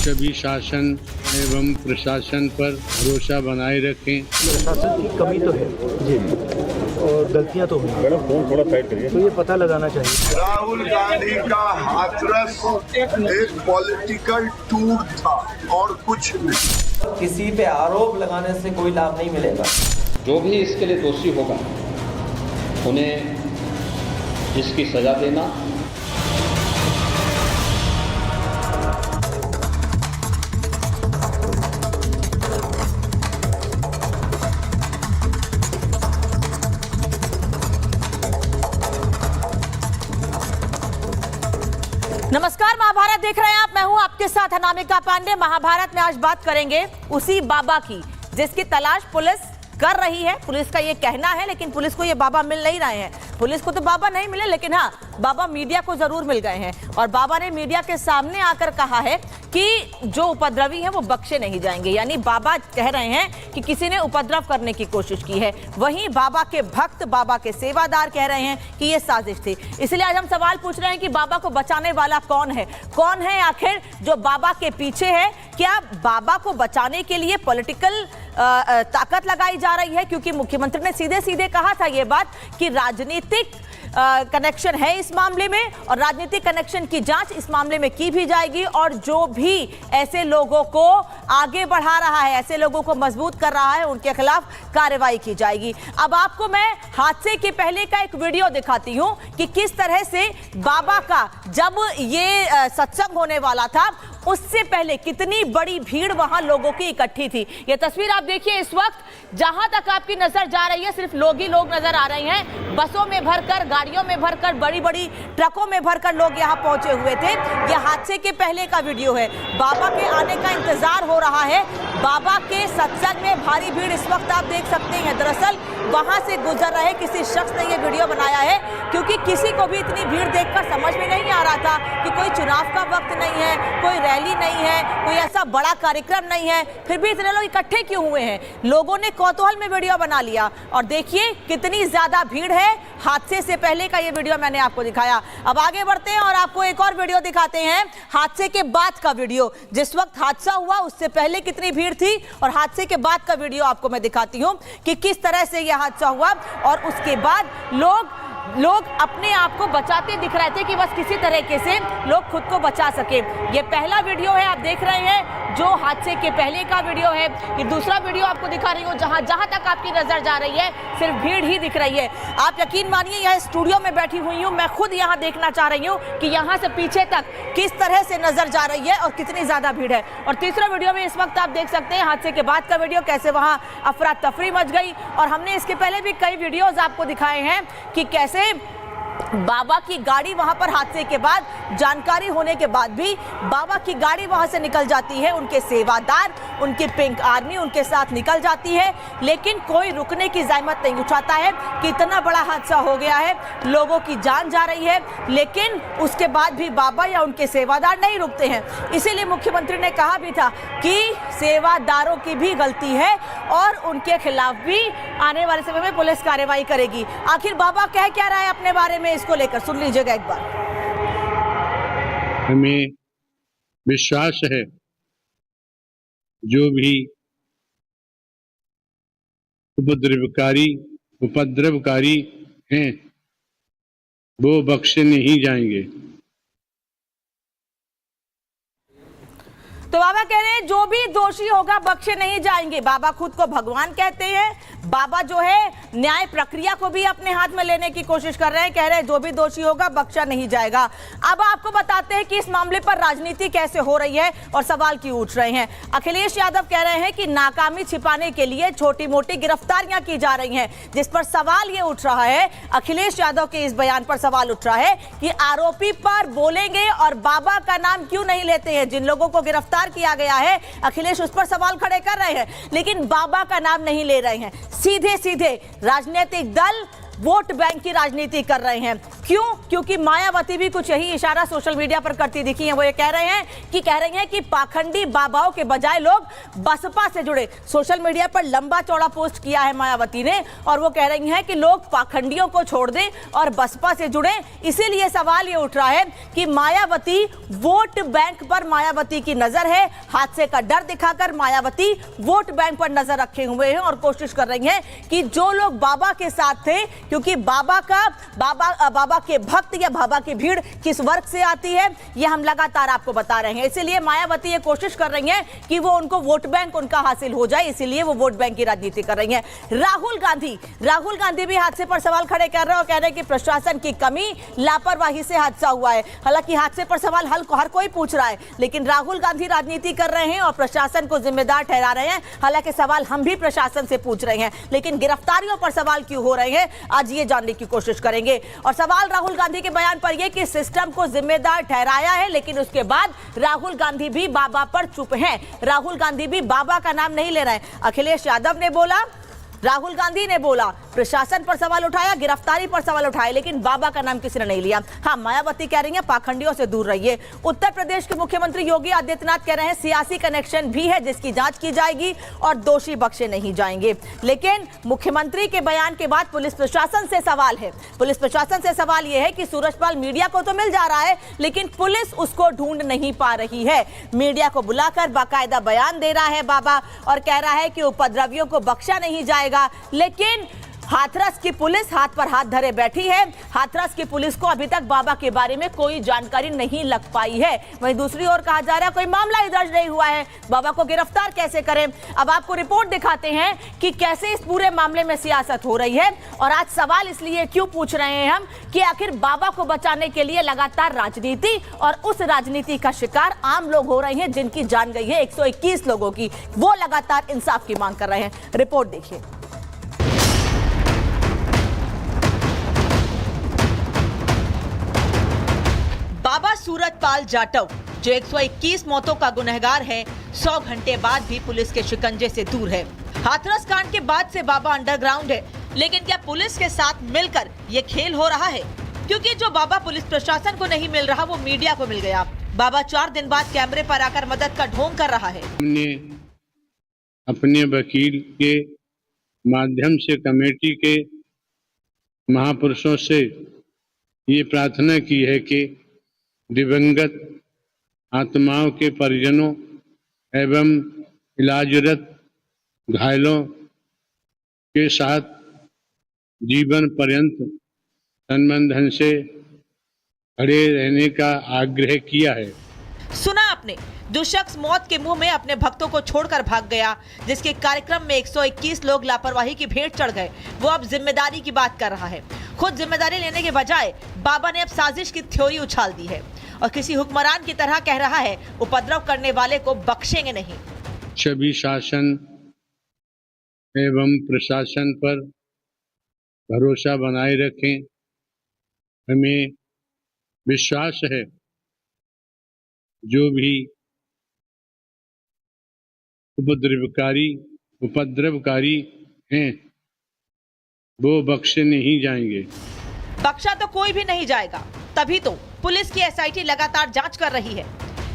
सभी शासन एवं प्रशासन पर भरोसा बनाए रखें। प्रशासन की कमी तो है जी, और गलतियां तो हुई, थोड़ा साइड करिए, तो ये पता लगाना चाहिए। राहुल गांधी का हाथरस एक पॉलिटिकल टूर था और कुछ नहीं। किसी पे आरोप लगाने से कोई लाभ नहीं मिलेगा। जो भी इसके लिए दोषी होगा उन्हें इसकी सजा देना। नमस्कार, महाभारत देख रहे हैं आप। मैं हूं आपके साथ अनामिका पांडे। महाभारत में आज बात करेंगे उसी बाबा की जिसकी तलाश पुलिस कर रही है। पुलिस का ये कहना है, लेकिन पुलिस को ये बाबा मिल नहीं रहे हैं। पुलिस को तो बाबा नहीं मिले, लेकिन हाँ, बाबा मीडिया को जरूर मिल गए हैं। और बाबा ने मीडिया के सामने आकर कहा है कि जो उपद्रवी हैं वो बख्शे नहीं जाएंगे। यानी बाबा कह रहे हैं कि किसी ने उपद्रव करने की कोशिश की है। वहीं बाबा के भक्त, बाबा के सेवादार कह रहे हैं कि ये साजिश थी। इसलिए आज हम सवाल पूछ रहे हैं कि बाबा को बचाने वाला कौन है? कौन है आखिर जो बाबा के पीछे है? क्या बाबा को बचाने के लिए पॉलिटिकल ताकत लगाई जा रही है? क्योंकि मुख्यमंत्री ने सीधे सीधे कहा था ये बात कि राजनीतिक कनेक्शन है इस मामले में, और राजनीतिक कनेक्शन की जांच इस मामले में की भी जाएगी। और जो भी ऐसे लोगों को आगे बढ़ा रहा है, ऐसे लोगों को मजबूत कर रहा है, उनके खिलाफ कार्रवाई की जाएगी। अब आपको मैं हादसे के पहले का एक वीडियो दिखाती हूं कि किस तरह से बाबा का जब ये सत्संग होने वाला था उससे पहले कितनी बड़ी भीड़ वहां लोगों की इकट्ठी थी। ये तस्वीर आप देखिए। इस वक्त जहां तक आपकी नजर जा रही है सिर्फ लोग ही लोग नजर आ रहे हैं। बसों में भरकर, गाड़ियों में भरकर, बड़ी बड़ी ट्रकों में भरकर लोग यहां पहुंचे हुए थे। यह हादसे के पहले का वीडियो है। बाबा के आने का इंतजार हो रहा है। बाबा के सत्संग में भारी भीड़ इस वक्त आप देख सकते हैं। दरअसल वहां से गुजर रहे किसी शख्स ने यह वीडियो बनाया है, क्योंकि किसी को भी इतनी भीड़ देखकर समझ में नहीं आ रहा था कि कोई चुनाव का वक्त नहीं है, कोई रैली नहीं है, कोई ऐसा बड़ा कार्यक्रम नहीं है, फिर भी इतने लोग इकट्ठे क्यों हुए हैं? लोगों ने कौतूहल में वीडियो बना लिया। और देखिए कितनी ज्यादा भीड़ है। हादसे से पहले का ये वीडियो मैंने आपको दिखाया। अब आगे बढ़ते हैं और आपको एक और वीडियो दिखाते हैं, हादसे के बाद का वीडियो। जिस वक्त हादसा हुआ उससे पहले कितनी भीड़ थी, और हादसे के बाद का वीडियो आपको मैं दिखाती हूँ कि किस तरह से यह हादसा हुआ। और उसके बाद लोग अपने आप को बचाते दिख रहे थे कि बस किसी तरीके से लोग खुद को बचा सके। ये पहला वीडियो है, आप देख रहे हैं, जो हादसे के पहले का वीडियो है। ये दूसरा वीडियो आपको दिखा रही हूँ जहां तक आपकी नजर जा रही है सिर्फ भीड़ ही दिख रही है। आप यकीन मानिए, यह स्टूडियो में बैठी हुई हूँ, मैं खुद यहाँ देखना चाह रही हूँ कि यहाँ से पीछे तक किस तरह से नजर जा रही है और कितनी ज्यादा भीड़ है। और तीसरा वीडियो में इस वक्त आप देख सकते हैं हादसे के बाद का वीडियो, कैसे वहां अफरा तफरी मच गई। और हमने इसके पहले भी कई वीडियोज आपको दिखाए हैं कि कैसे बाबा की गाड़ी वहां पर हादसे के बाद, जानकारी होने के बाद भी बाबा की गाड़ी वहां से निकल जाती है। उनके सेवादार, उनकी पिंक आर्मी उनके साथ निकल जाती है, लेकिन कोई रुकने की ज़हमत नहीं उठाता है कि इतना बड़ा हादसा हो गया है, लोगों की जान जा रही है, लेकिन उसके बाद भी बाबा या उनके सेवादार नहीं रुकते हैं। इसीलिए मुख्यमंत्री ने कहा भी था कि सेवादारों की भी गलती है और उनके खिलाफ भी आने वाले समय में पुलिस कार्रवाई करेगी। आखिर बाबा कह क्या रहा है अपने बारे में, इसको लेकर सुन लीजिएगा एक बार। हमें विश्वास है जो भी उपद्रवकारी हैं वो बख्शे नहीं जाएंगे। तो बाबा कह रहे हैं जो भी दोषी होगा बख्शे नहीं जाएंगे। बाबा खुद को भगवान कहते हैं। बाबा जो है न्याय प्रक्रिया को भी अपने हाथ में लेने की कोशिश कर रहे हैं। कह रहे हैं जो भी दोषी होगा बख्शा नहीं जाएगा। अब आपको बताते हैं कि इस मामले पर राजनीति कैसे हो रही है और सवाल क्यों उठ रहे हैं। अखिलेश यादव कह रहे हैं कि नाकामी छिपाने के लिए छोटी मोटी गिरफ्तारियां की जा रही हैं, जिस पर सवाल ये उठ रहा है, अखिलेश यादव के इस बयान पर सवाल उठ रहा है कि आरोपी पर बोलेंगे और बाबा का नाम क्यों नहीं लेते हैं। जिन लोगों को गिरफ्तार किया गया है, अखिलेश उस पर सवाल खड़े कर रहे हैं, लेकिन बाबा का नाम नहीं ले रहे हैं। सीधे सीधे राजनीतिक दल वोट बैंक की राजनीति कर रहे हैं। क्यों? क्योंकि मायावती भी कुछ यही इशारा सोशल मीडिया पर करती दिखी है। वो ये कह रही हैं कि पाखंडी बाबाओं के बजाय लोग बसपा से जुड़े। सोशल मीडिया पर लंबा चौड़ा पोस्ट किया है मायावती ने और वो कह रही हैं कि लोग पाखंडियों को छोड़ दें और बसपा से जुड़े। इसीलिए सवाल ये उठ रहा है कि मायावती वोट बैंक पर मायावती की नजर है। हादसे का डर दिखाकर मायावती वोट बैंक पर नजर रखे हुए हैं और कोशिश कर रही हैं कि जो लोग बाबा के साथ थे, क्योंकि बाबा के भक्त या बाबा की भीड़ किस वर्ग से आती है यह हम लगातार आपको बता रहे हैं। इसीलिए मायावती ये कोशिश कर रही हैं कि वो उनको वोट बैंक उनका हासिल हो जाए, इसीलिए वो वोट बैंक की राजनीति कर रही हैं। राहुल गांधी भी हादसे पर सवाल खड़े कर रहे हैं और कह रहे हैं कि प्रशासन की कमी, लापरवाही से हादसा हुआ है। हालांकि हादसे पर सवाल हर कोई पूछ रहा है, लेकिन राहुल गांधी राजनीति कर रहे हैं और प्रशासन को जिम्मेदार ठहरा रहे हैं। हालांकि सवाल हम भी प्रशासन से पूछ रहे हैं, लेकिन गिरफ्तारियों पर सवाल क्यों हो रहे हैं आज ये जानने की कोशिश करेंगे। और सवाल राहुल गांधी के बयान पर यह कि सिस्टम को जिम्मेदार ठहराया है, लेकिन उसके बाद राहुल गांधी भी बाबा पर चुप हैं। राहुल गांधी भी बाबा का नाम नहीं ले रहे हैं। अखिलेश यादव ने बोला, राहुल गांधी ने बोला, प्रशासन पर सवाल उठाया, गिरफ्तारी पर सवाल उठाया, लेकिन बाबा का नाम किसी ने नहीं लिया। हाँ, मायावती कह रही हैं पाखंडियों से दूर रहिए। उत्तर प्रदेश के मुख्यमंत्री योगी आदित्यनाथ कह रहे हैं सियासी कनेक्शन भी है जिसकी जांच की जाएगी और दोषी बख्शे नहीं जाएंगे। लेकिन मुख्यमंत्री के बयान के बाद पुलिस प्रशासन से सवाल है। पुलिस प्रशासन से सवाल यह है कि सूरजपाल मीडिया को तो मिल जा रहा है, लेकिन पुलिस उसको ढूंढ नहीं पा रही है। मीडिया को बुलाकर बाकायदा बयान दे रहा है बाबा और कह रहा है कि उपद्रवियों को बख्शा नहीं जाएगा। लेकिन हाथरस की पुलिस हाथ पर हाथ धरे बैठी है। हाथरस की पुलिस को अभी तक बाबा के बारे में कोई जानकारी नहीं लग पाई है। वहीं दूसरी ओर कहा जा रहा है कोई मामला ही दर्ज नहीं हुआ है, बाबा को गिरफ्तार कैसे करें। अब आपको रिपोर्ट दिखाते हैं कि कैसे इस पूरे मामले में सियासत हो रही है। और आज सवाल इसलिए क्यों पूछ रहे हैं हम कि आखिर बाबा को बचाने के लिए लगातार राजनीति और उस राजनीति का शिकार आम लोग हो रहे हैं जिनकी जान गई है 121 लोगों की। वो लगातार इंसाफ की मांग कर रहे हैं। रिपोर्ट देखिए। बाबा सूरजपाल जाटव जो 121 मौतों का गुनहगार है, 100 घंटे बाद भी पुलिस के शिकंजे से दूर है। हाथरस कांड के बाद से बाबा अंडरग्राउंड है, लेकिन क्या पुलिस के साथ मिलकर ये खेल हो रहा है? क्योंकि जो बाबा पुलिस प्रशासन को नहीं मिल रहा वो मीडिया को मिल गया। बाबा 4 दिन बाद कैमरे पर आकर मदद का ढोंग कर रहा है। हमने अपने वकील के माध्यम से कमेटी के महापुरुषों से ये प्रार्थना की है कि दिवंगत आत्माओं के परिजनों एवं इलाजरत घायलों के साथ जीवन पर्यंत संबंधन से खड़े रहने का आग्रह किया है। सुना आपने, जो शख्स मौत के मुंह में अपने भक्तों को छोड़कर भाग गया, जिसके कार्यक्रम में 121 लोग लापरवाही की भेंट चढ़ गए, वो अब जिम्मेदारी की बात कर रहा है। खुद जिम्मेदारी लेने के बजाय बाबा ने अब साजिश की थ्योरी उछाल दी है और किसी हुक्मरान की तरह कह रहा है उपद्रव करने वाले को बख्शेंगे नहीं। सभी शासन एवं प्रशासन पर भरोसा बनाए रखें। हमें विश्वास है जो भी उपद्रवकारी हैं वो बख्शे नहीं जाएंगे। बख्शा तो कोई भी नहीं जाएगा, तभी तो पुलिस की एसआईटी लगातार जांच कर रही है।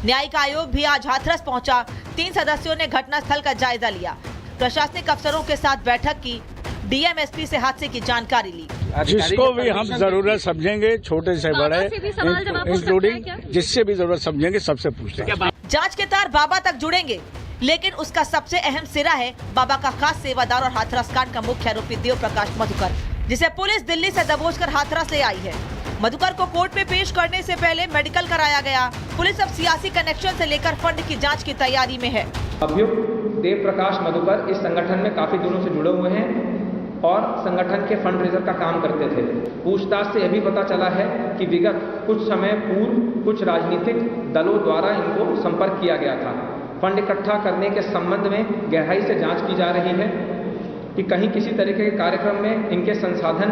न्यायिक आयोग भी आज हाथरस पहुंचा। 3 सदस्यों ने घटनास्थल का जायजा लिया, प्रशासनिक अफसरों के साथ बैठक की, डीएम एसपी से हादसे की जानकारी ली। जिसको भी हम जरूरत समझेंगे, छोटे से बड़े इंक्लूडिंग जिससे भी जरूरत समझेंगे सबसे पूछते हैं। जांच के तार बाबा तक जुड़ेंगे, लेकिन उसका सबसे अहम सिरा है बाबा का खास सेवादार और हाथरस कांड का मुख्य आरोपी देव प्रकाश मधुकर, जिसे पुलिस दिल्ली से दबोचकर हाथरस ले आई है। मधुकर को कोर्ट में पेश करने से पहले मेडिकल कराया गया। पुलिस अब सियासी कनेक्शन से लेकर फंड की जांच की तैयारी में है। अभियुक्त देव प्रकाश मधुकर इस संगठन में काफी दिनों से जुड़े हुए हैं और संगठन के फंड रेजर का काम करते थे। पूछताछ से यह भी पता चला है कि विगत कुछ समय पूर्व कुछ राजनीतिक दलों द्वारा इनको संपर्क किया गया था। फंड इकट्ठा करने के संबंध में गहराई से जांच की जा रही है कि कहीं किसी तरीके के कार्यक्रम में इनके संसाधन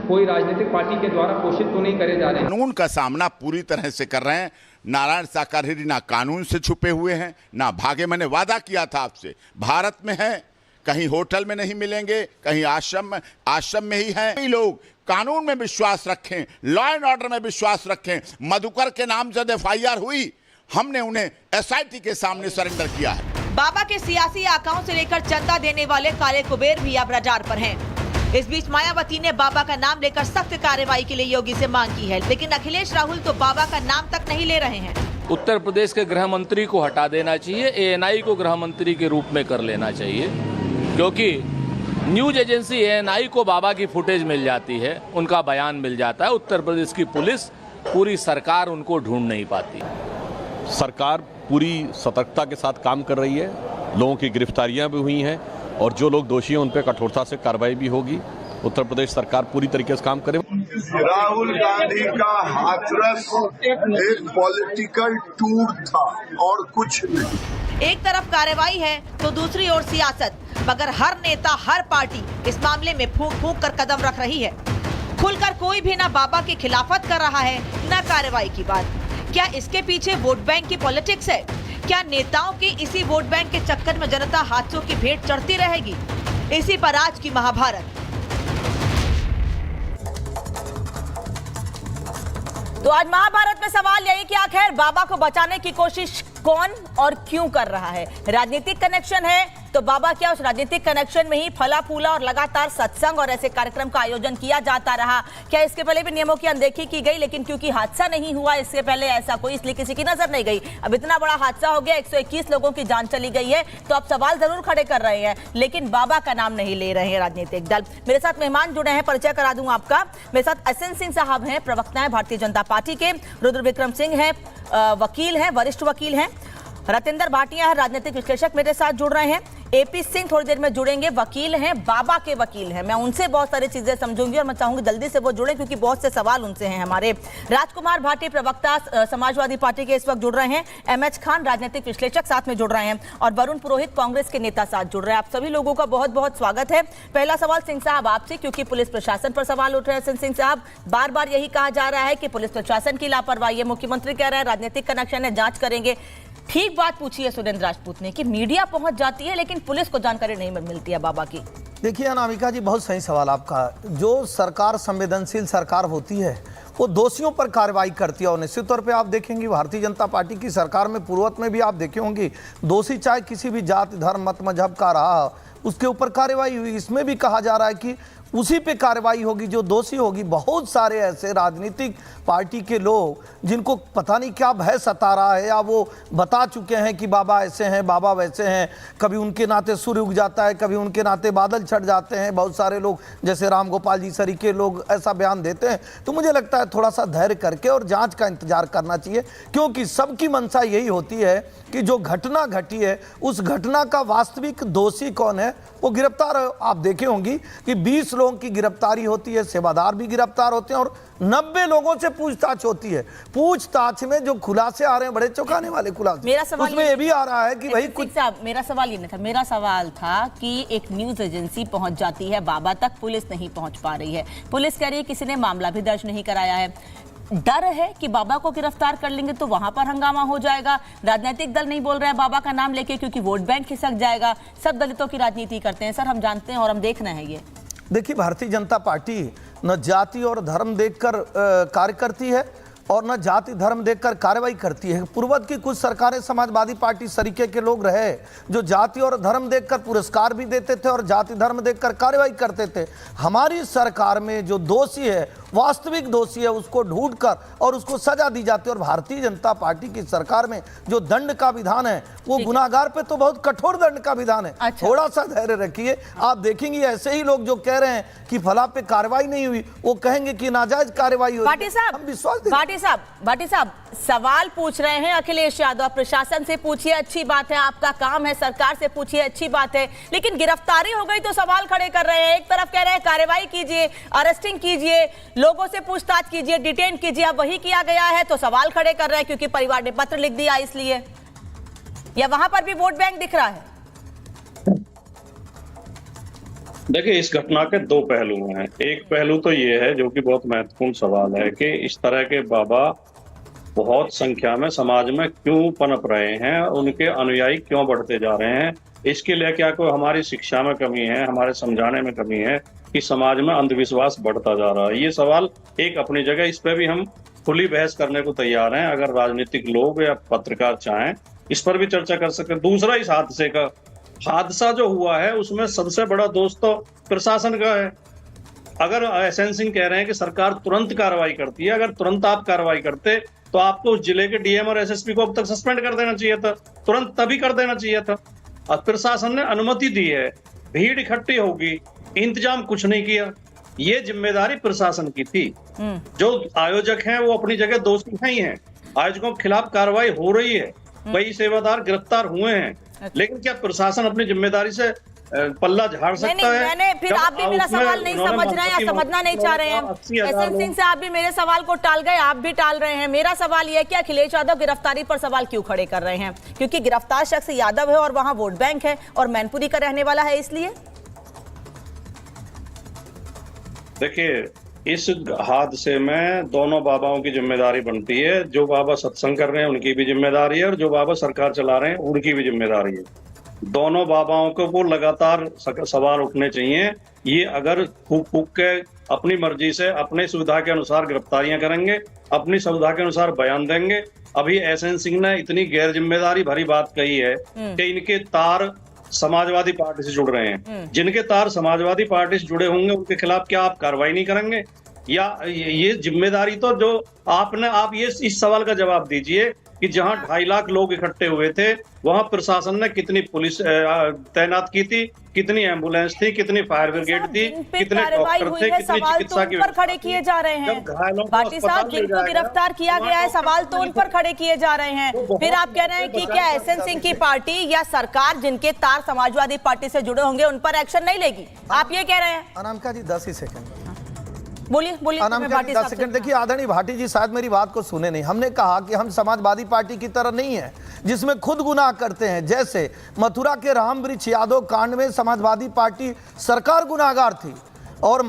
कोई राजनीतिक पार्टी के द्वारा पोषित तो नहीं करे जा रहे हैं। कानून का सामना पूरी तरह से कर रहे हैं। नारायण साकारहिरी ना कानून से छुपे हुए हैं ना भागे। मैंने वादा किया था आपसे, भारत में है, कहीं होटल में नहीं मिलेंगे, कहीं आश्रम में ही हैं। कई लोग कानून में विश्वास रखें, लॉ एंड ऑर्डर में विश्वास रखें। मधुकर के नाम से FIR हुई, हमने उन्हें SIT के सामने सरेंडर किया है। बाबा के सियासी आकाओं से लेकर चंदा देने वाले काले कुबेर भी अब रडार पर हैं। इस बीच मायावती ने बाबा का नाम लेकर सख्त कार्रवाई के लिए योगी से मांग की है, लेकिन अखिलेश राहुल तो बाबा का नाम तक नहीं ले रहे हैं। उत्तर प्रदेश के गृह मंत्री को हटा देना चाहिए, ANI को गृह मंत्री के रूप में कर लेना चाहिए, क्योंकि न्यूज एजेंसी ANI को बाबा की फुटेज मिल जाती है, उनका बयान मिल जाता है। उत्तर प्रदेश की पुलिस, पूरी सरकार उनको ढूंढ नहीं पाती। सरकार पूरी सतर्कता के साथ काम कर रही है, लोगों की गिरफ्तारियां भी हुई हैं और जो लोग दोषी हैं उन पर कठोरता से कार्रवाई भी होगी। उत्तर प्रदेश सरकार पूरी तरीके से काम करे। राहुल गांधी का हाथरस एक पॉलिटिकल टूर था और कुछ नहीं। एक तरफ कार्रवाई है तो दूसरी ओर सियासत, मगर हर नेता, हर पार्टी इस मामले में फूंक फूंक कर कदम रख रही है। खुलकर कोई भी ना बाबा की खिलाफत कर रहा है, न कार्रवाई की बात। क्या इसके पीछे वोट बैंक की पॉलिटिक्स है? क्या नेताओं के इसी वोट बैंक के चक्कर में जनता हादसों की भेंट चढ़ती रहेगी? इसी पर आज की महाभारत। तो आज महाभारत में सवाल यही कि आखिर बाबा को बचाने की कोशिश कौन और क्यों कर रहा है? राजनीतिक कनेक्शन है तो बाबा क्या उस राजनीतिक कनेक्शन में ही फला फूला और लगातार सत्संग और ऐसे कार्यक्रम का आयोजन किया जाता रहा? क्या इसके पहले भी नियमों की अनदेखी की गई, लेकिन क्योंकि हादसा नहीं हुआ इससे पहले ऐसा कोई, इसलिए किसी की नजर नहीं गई? अब इतना बड़ा हादसा हो गया, 121 लोगों की जान चली गई है, तो अब सवाल जरूर खड़े कर रहे हैं, लेकिन बाबा का नाम नहीं ले रहे हैं राजनीतिक दल। मेरे साथ मेहमान जुड़े हैं, परिचय करा दूं आपका। मेरे साथ एसएन सिंह साहब हैं, प्रवक्ता है भारतीय जनता पार्टी के। रुद्र विक्रम सिंह है, वकील हैं, वरिष्ठ वकील हैं। रतिंदर भाटिया है, राजनीतिक विश्लेषक मेरे साथ जुड़ रहे हैं। एपी सिंह थोड़ी देर में जुड़ेंगे, वकील हैं, बाबा के वकील हैं। मैं उनसे बहुत सारी चीजें समझूंगी और मैं चाहूंगी जल्दी से वो जुड़े, क्योंकि बहुत से सवाल उनसे हैं हमारे। राजकुमार भाटी, प्रवक्ता समाजवादी पार्टी के इस वक्त जुड़ रहे हैं। एमएच खान, राजनीतिक विश्लेषक साथ में जुड़ रहे हैं, और वरुण पुरोहित, कांग्रेस के नेता साथ जुड़ रहे हैं। आप सभी लोगों का बहुत बहुत स्वागत है। पहला सवाल सिंह साहब आपसे, क्योंकि पुलिस प्रशासन पर सवाल उठ रहे हैं। सिंह साहब, बार बार यही कहा जा रहा है कि पुलिस प्रशासन की लापरवाही है, मुख्यमंत्री कह रहे हैं राजनीतिक कनेक्शन है, जांच करेंगे। ठीक बात पूछी है सुरेंद्र राजपूत ने कि मीडिया पहुंच जाती है लेकिन पुलिस को जानकारी नहीं मिलती है बाबा की। देखिए अनामिका जी, बहुत सही सवाल आपका। जो सरकार संवेदनशील सरकार होती है वो दोषियों पर कार्रवाई करती है, और निश्चित तौर पे आप देखेंगे भारतीय जनता पार्टी की सरकार में पूर्वत में भी आप देखे होंगे, दोषी चाहे किसी भी जाति, धर्म, मत, मजहब का रहा, उसके ऊपर कार्रवाई हुई। इसमें भी कहा जा रहा है कि उसी पे कार्रवाई होगी जो दोषी होगी। बहुत सारे ऐसे राजनीतिक पार्टी के लोग जिनको पता नहीं क्या भय सता रहा है, या वो बता चुके हैं कि बाबा ऐसे हैं, बाबा वैसे हैं, कभी उनके नाते सूर्य उग जाता है, कभी उनके नाते बादल छट जाते हैं। बहुत सारे लोग जैसे राम गोपाल जी सरीके लोग ऐसा बयान देते हैं। तो मुझे लगता है थोड़ा सा धैर्य करके और जांच का इंतजार करना चाहिए, क्योंकि सबकी मंशा यही होती है कि जो घटना घटी है उस घटना का वास्तविक दोषी कौन है वो गिरफ्तार। आप देखे होंगी कि 20 लोगों की गिरफ्तारी होती है, सेवादार भी गिरफ्तार होते हैं, और 90 लोगों से पूछताछ होती है। पूछताछ में जो खुलासे आ रहे हैं बड़े चौंकाने वाले खुलासे। मेरा सवाल उसमें ये भी आ रहा है कि भाई कुछ साहब, मेरा सवाल ये नहीं था। मेरा सवाल था कि एक न्यूज एजेंसी पहुंच जाती है बाबा तक, पुलिस नहीं पहुंच पा रही है। पुलिस कह रही है किसी ने मामला भी दर्ज नहीं कराया है। डर है कि बाबा को गिरफ्तार कर लेंगे तो वहां पर हंगामा हो जाएगा। राजनीतिक दल नहीं बोल रहे हैं बाबा का नाम लेके, क्योंकि वोट बैंक खिसक जाएगा। सब दलितों की राजनीति करते हैं सर, हम जानते हैं और हम देखना है ये। देखिए, भारतीय जनता पार्टी न जाति और धर्म देखकर कार्य करती है और न जाति धर्म देखकर कार्रवाई करती है। पूर्वत की कुछ सरकारें समाजवादी पार्टी सरीके के लोग रहे जो जाति और धर्म देखकर पुरस्कार भी देते थे और जाति धर्म देखकर कार्रवाई करते थे। हमारी सरकार में जो दोषी है, वास्तविक दोषी है, उसको ढूंढकर और उसको सजा दी जाती है। और भारतीय जनता पार्टी की सरकार में जो दंड का विधान है वो गुनाहगार पे तो बहुत कठोर दंड का विधान है। अच्छा। थोड़ा सा धैर्य रखिए, आप देखेंगे ऐसे ही लोग जो कह रहे हैं कि फला पे कार्रवाई नहीं हुई, वो कहेंगे कि नाजायज कार्रवाई हुई। भाटी साहब सवाल पूछ रहे हैं अखिलेश यादव, प्रशासन से पूछिए, अच्छी बात है, आपका काम है, सरकार से पूछिए, अच्छी बात है, लेकिन गिरफ्तारी हो गई तो सवाल खड़े कर रहे हैं। एक तरफ कह रहे हैं कार्रवाई कीजिए, अरेस्टिंग कीजिए, लोगों से पूछताछ कीजिए, डिटेन कीजिए, अब वही किया गया है तो सवाल खड़े कर रहे हैं क्योंकि परिवार ने पत्र लिख दिया इसलिए, या वहां पर भी वोट बैंक दिख रहा है? देखिए, इस घटना के दो पहलू हैं। एक पहलू तो ये है जो कि बहुत महत्वपूर्ण सवाल है कि इस तरह के बाबा बहुत संख्या में समाज में क्यों पनप रहे हैं, उनके अनुयायी क्यों बढ़ते जा रहे हैं। इसके लिए क्या कोई हमारी शिक्षा में कमी है, हमारे समझाने में कमी है कि समाज में अंधविश्वास बढ़ता जा रहा है। ये सवाल एक अपनी जगह, इस पे भी हम खुली बहस करने को तैयार हैं, अगर राजनीतिक लोग या पत्रकार चाहें इस पर भी चर्चा कर सकते हैं। दूसरा, इस हादसा जो हुआ है उसमें सबसे बड़ा दोष तो प्रशासन का है। अगर एसएन सिंह कह रहे हैं कि सरकार तुरंत कार्रवाई करती है, अगर तुरंत आप कार्रवाई करते तो आपको उस जिले के डीएम और एसएसपी को अब तक सस्पेंड कर देना चाहिए था, तुरंत तभी कर देना चाहिए था। और प्रशासन ने अनुमति दी है, भीड़ इकट्ठी होगी, इंतजाम कुछ नहीं किया। ये जिम्मेदारी प्रशासन की थी। जो आयोजक हैं वो अपनी जगह दोषी नहीं है, आयोजकों के खिलाफ कार्रवाई हो रही है, कई सेवादार गिरफ्तार हुए हैं, लेकिन क्या प्रशासन अपनी जिम्मेदारी से पल्ला झाड़ सकता है? मैंने फिर आप भी मेरा सवाल नहीं समझ रहे हैं या समझना नहीं चाह रहे हैं। एसएन सिंह से आप भी मेरे सवाल को टाल गए, आप भी टाल रहे हैं। मेरा सवाल यह है कि अखिलेश यादव गिरफ्तारी पर सवाल क्यों खड़े कर रहे हैं? क्योंकि गिरफ्तार शख्स यादव है और वहां वोट बैंक है और मैनपुरी का रहने वाला है, इसलिए। देखिए, इस हादसे में दोनों बाबाओं की जिम्मेदारी बनती है। जो बाबा सत्संग कर रहे हैं उनकी भी जिम्मेदारी है और जो बाबा सरकार चला रहे हैं उनकी भी जिम्मेदारी है। दोनों बाबाओं को वो लगातार सवाल उठने चाहिए। ये अगर फूक के अपनी मर्जी से अपने सुविधा के अनुसार गिरफ्तारियां करेंगे, अपनी सुविधा के अनुसार बयान देंगे। अभी एसएन सिंह ने इतनी गैर जिम्मेदारी भरी बात कही है कि इनके तार समाजवादी पार्टी से जुड़ रहे हैं। जिनके तार समाजवादी पार्टी से जुड़े होंगे उनके खिलाफ क्या आप कार्रवाई नहीं करेंगे? या ये जिम्मेदारी तो जो आप ये इस सवाल का जवाब दीजिए कि जहां 2.5 लाख लोग इकट्ठे हुए थे वहां प्रशासन ने कितनी पुलिस तैनात की थी, कितनी एम्बुलेंस थी, कितनी फायर ब्रिगेड थी, कितने डॉक्टर थे, कितनी चिकित्सा की पर खड़े किए जा रहे हैं। भाटी साहब, जिनको गिरफ्तार किया गया है सवाल तो उन पर खड़े किए जा रहे हैं। फिर आप कह रहे हैं कि क्या एसएन सिंह की पार्टी या सरकार जिनके तार समाजवादी पार्टी से जुड़े होंगे उन पर एक्शन नहीं लेगी, आप ये कह रहे हैं? अनामिका जी 10 ही सेकंड बोलिए। अनामिका जी 10 सेकंड। देखिए आदरणीय भाटी जी शायद मेरी बात को सुने नहीं। हमने कहा कि हम समाजवादी पार्टी की तरह नहीं है जिसमें खुद गुनाह करते हैं। जैसे मथुरा के रामवृक्ष यादव कांड में समाजवादी पार्टी सरकार गुनाहगार थी और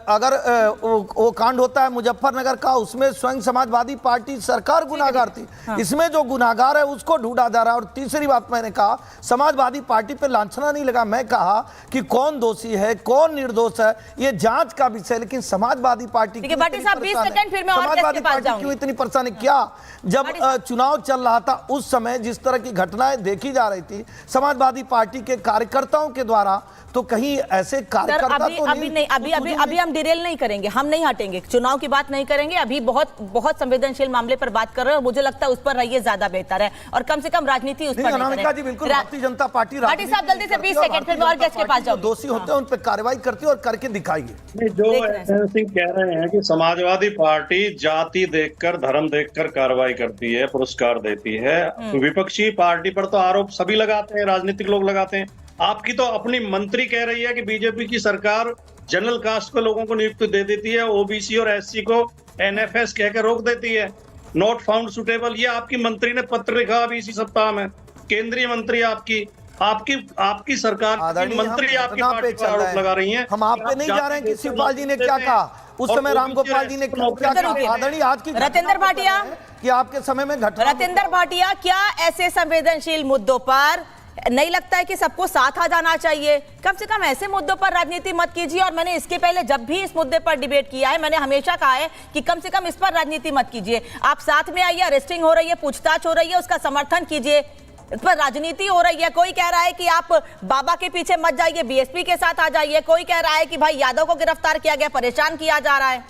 अगर वो कांड होता है मुजफ्फरनगर का, उसमें स्वयं समाजवादी पार्टी सरकार गुनाहगार थी। इसमें जो गुनाहगार है उसको ढूंढा जा रहा है। और तीसरी बात मैंने कहा, समाजवादी पार्टी पे लांछना नहीं लगा। मैं कहा कि कौन दोषी है कौन निर्दोष है ये जांच का विषय, लेकिन समाजवादी पार्टी समाजवादी पार्टी क्यों इतनी परेशानी? क्या जब चुनाव चल रहा था उस समय जिस तरह की घटनाएं देखी जा रही थी समाजवादी पार्टी के कार्यकर्ताओं के द्वारा, तो कहीं ऐसे कार्यकर्ता तो नहीं। अभी हम डिरेल नहीं करेंगे, हम नहीं हटेंगे, चुनाव की बात नहीं करेंगे। अभी बहुत संवेदनशील मामले पर बात कर रहे हैं, मुझे लगता है उस पर रहिए, ज्यादा बेहतर है और कम से कम राजनीति उस पर नहीं करें। जी बिल्कुल, भारतीय जनता पार्टी भाटी साहब जल्दी से 20 सेकंड फिर और गेस्ट के पास जाओ। दोषी होते हैं उन पर कार्रवाई करती है और करके दिखाइए। जो एसएन सिंह कह रहे हैं कि समाजवादी पार्टी जाति देखकर धर्म देखकर कार्रवाई करती है, पुरस्कार देती है, विपक्षी पार्टी पर तो आरोप सभी लगाते हैं, राजनीतिक लोग लगाते हैं। आपकी तो अपनी मंत्री कह रही है कि बीजेपी की सरकार जनरल कास्ट के लोगों को नियुक्ति दे देती है, ओबीसी और एससी को एनएफएस कहकर रोक देती है, नॉट फाउंड सुटेबल। ये आपकी मंत्री ने पत्र लिखा अभी इसी सप्ताह में, केंद्रीय मंत्री आपकी सरकार की मंत्री आपकी पार्टी पर आरोप लगा रही हैं। हम आप पे नहीं जा रहे हैं कि शिवपाल जी ने क्या कहा, उस समय रामगोपाल जी ने क्या कहा। आदरणीय आज की रतेंद्र भाटिया कि आपके समय में घटना। रतेंद्र भाटिया, क्या ऐसे संवेदनशील मुद्दों पर नहीं लगता है कि सबको साथ आ जाना चाहिए? कम से कम ऐसे मुद्दों पर राजनीति मत कीजिए। और मैंने इसके पहले जब भी इस मुद्दे पर डिबेट किया है मैंने हमेशा कहा है कि कम से कम इस पर राजनीति मत कीजिए। आप साथ में आइए, अरेस्टिंग हो रही है, पूछताछ हो रही है, उसका समर्थन कीजिए। इस पर राजनीति हो रही है। कोई कह रहा है कि आप बाबा के पीछे मत जाइए, बीएसपी के साथ आ जाइए। कोई कह रहा है कि भाई यादव को गिरफ्तार किया गया, परेशान किया जा रहा है।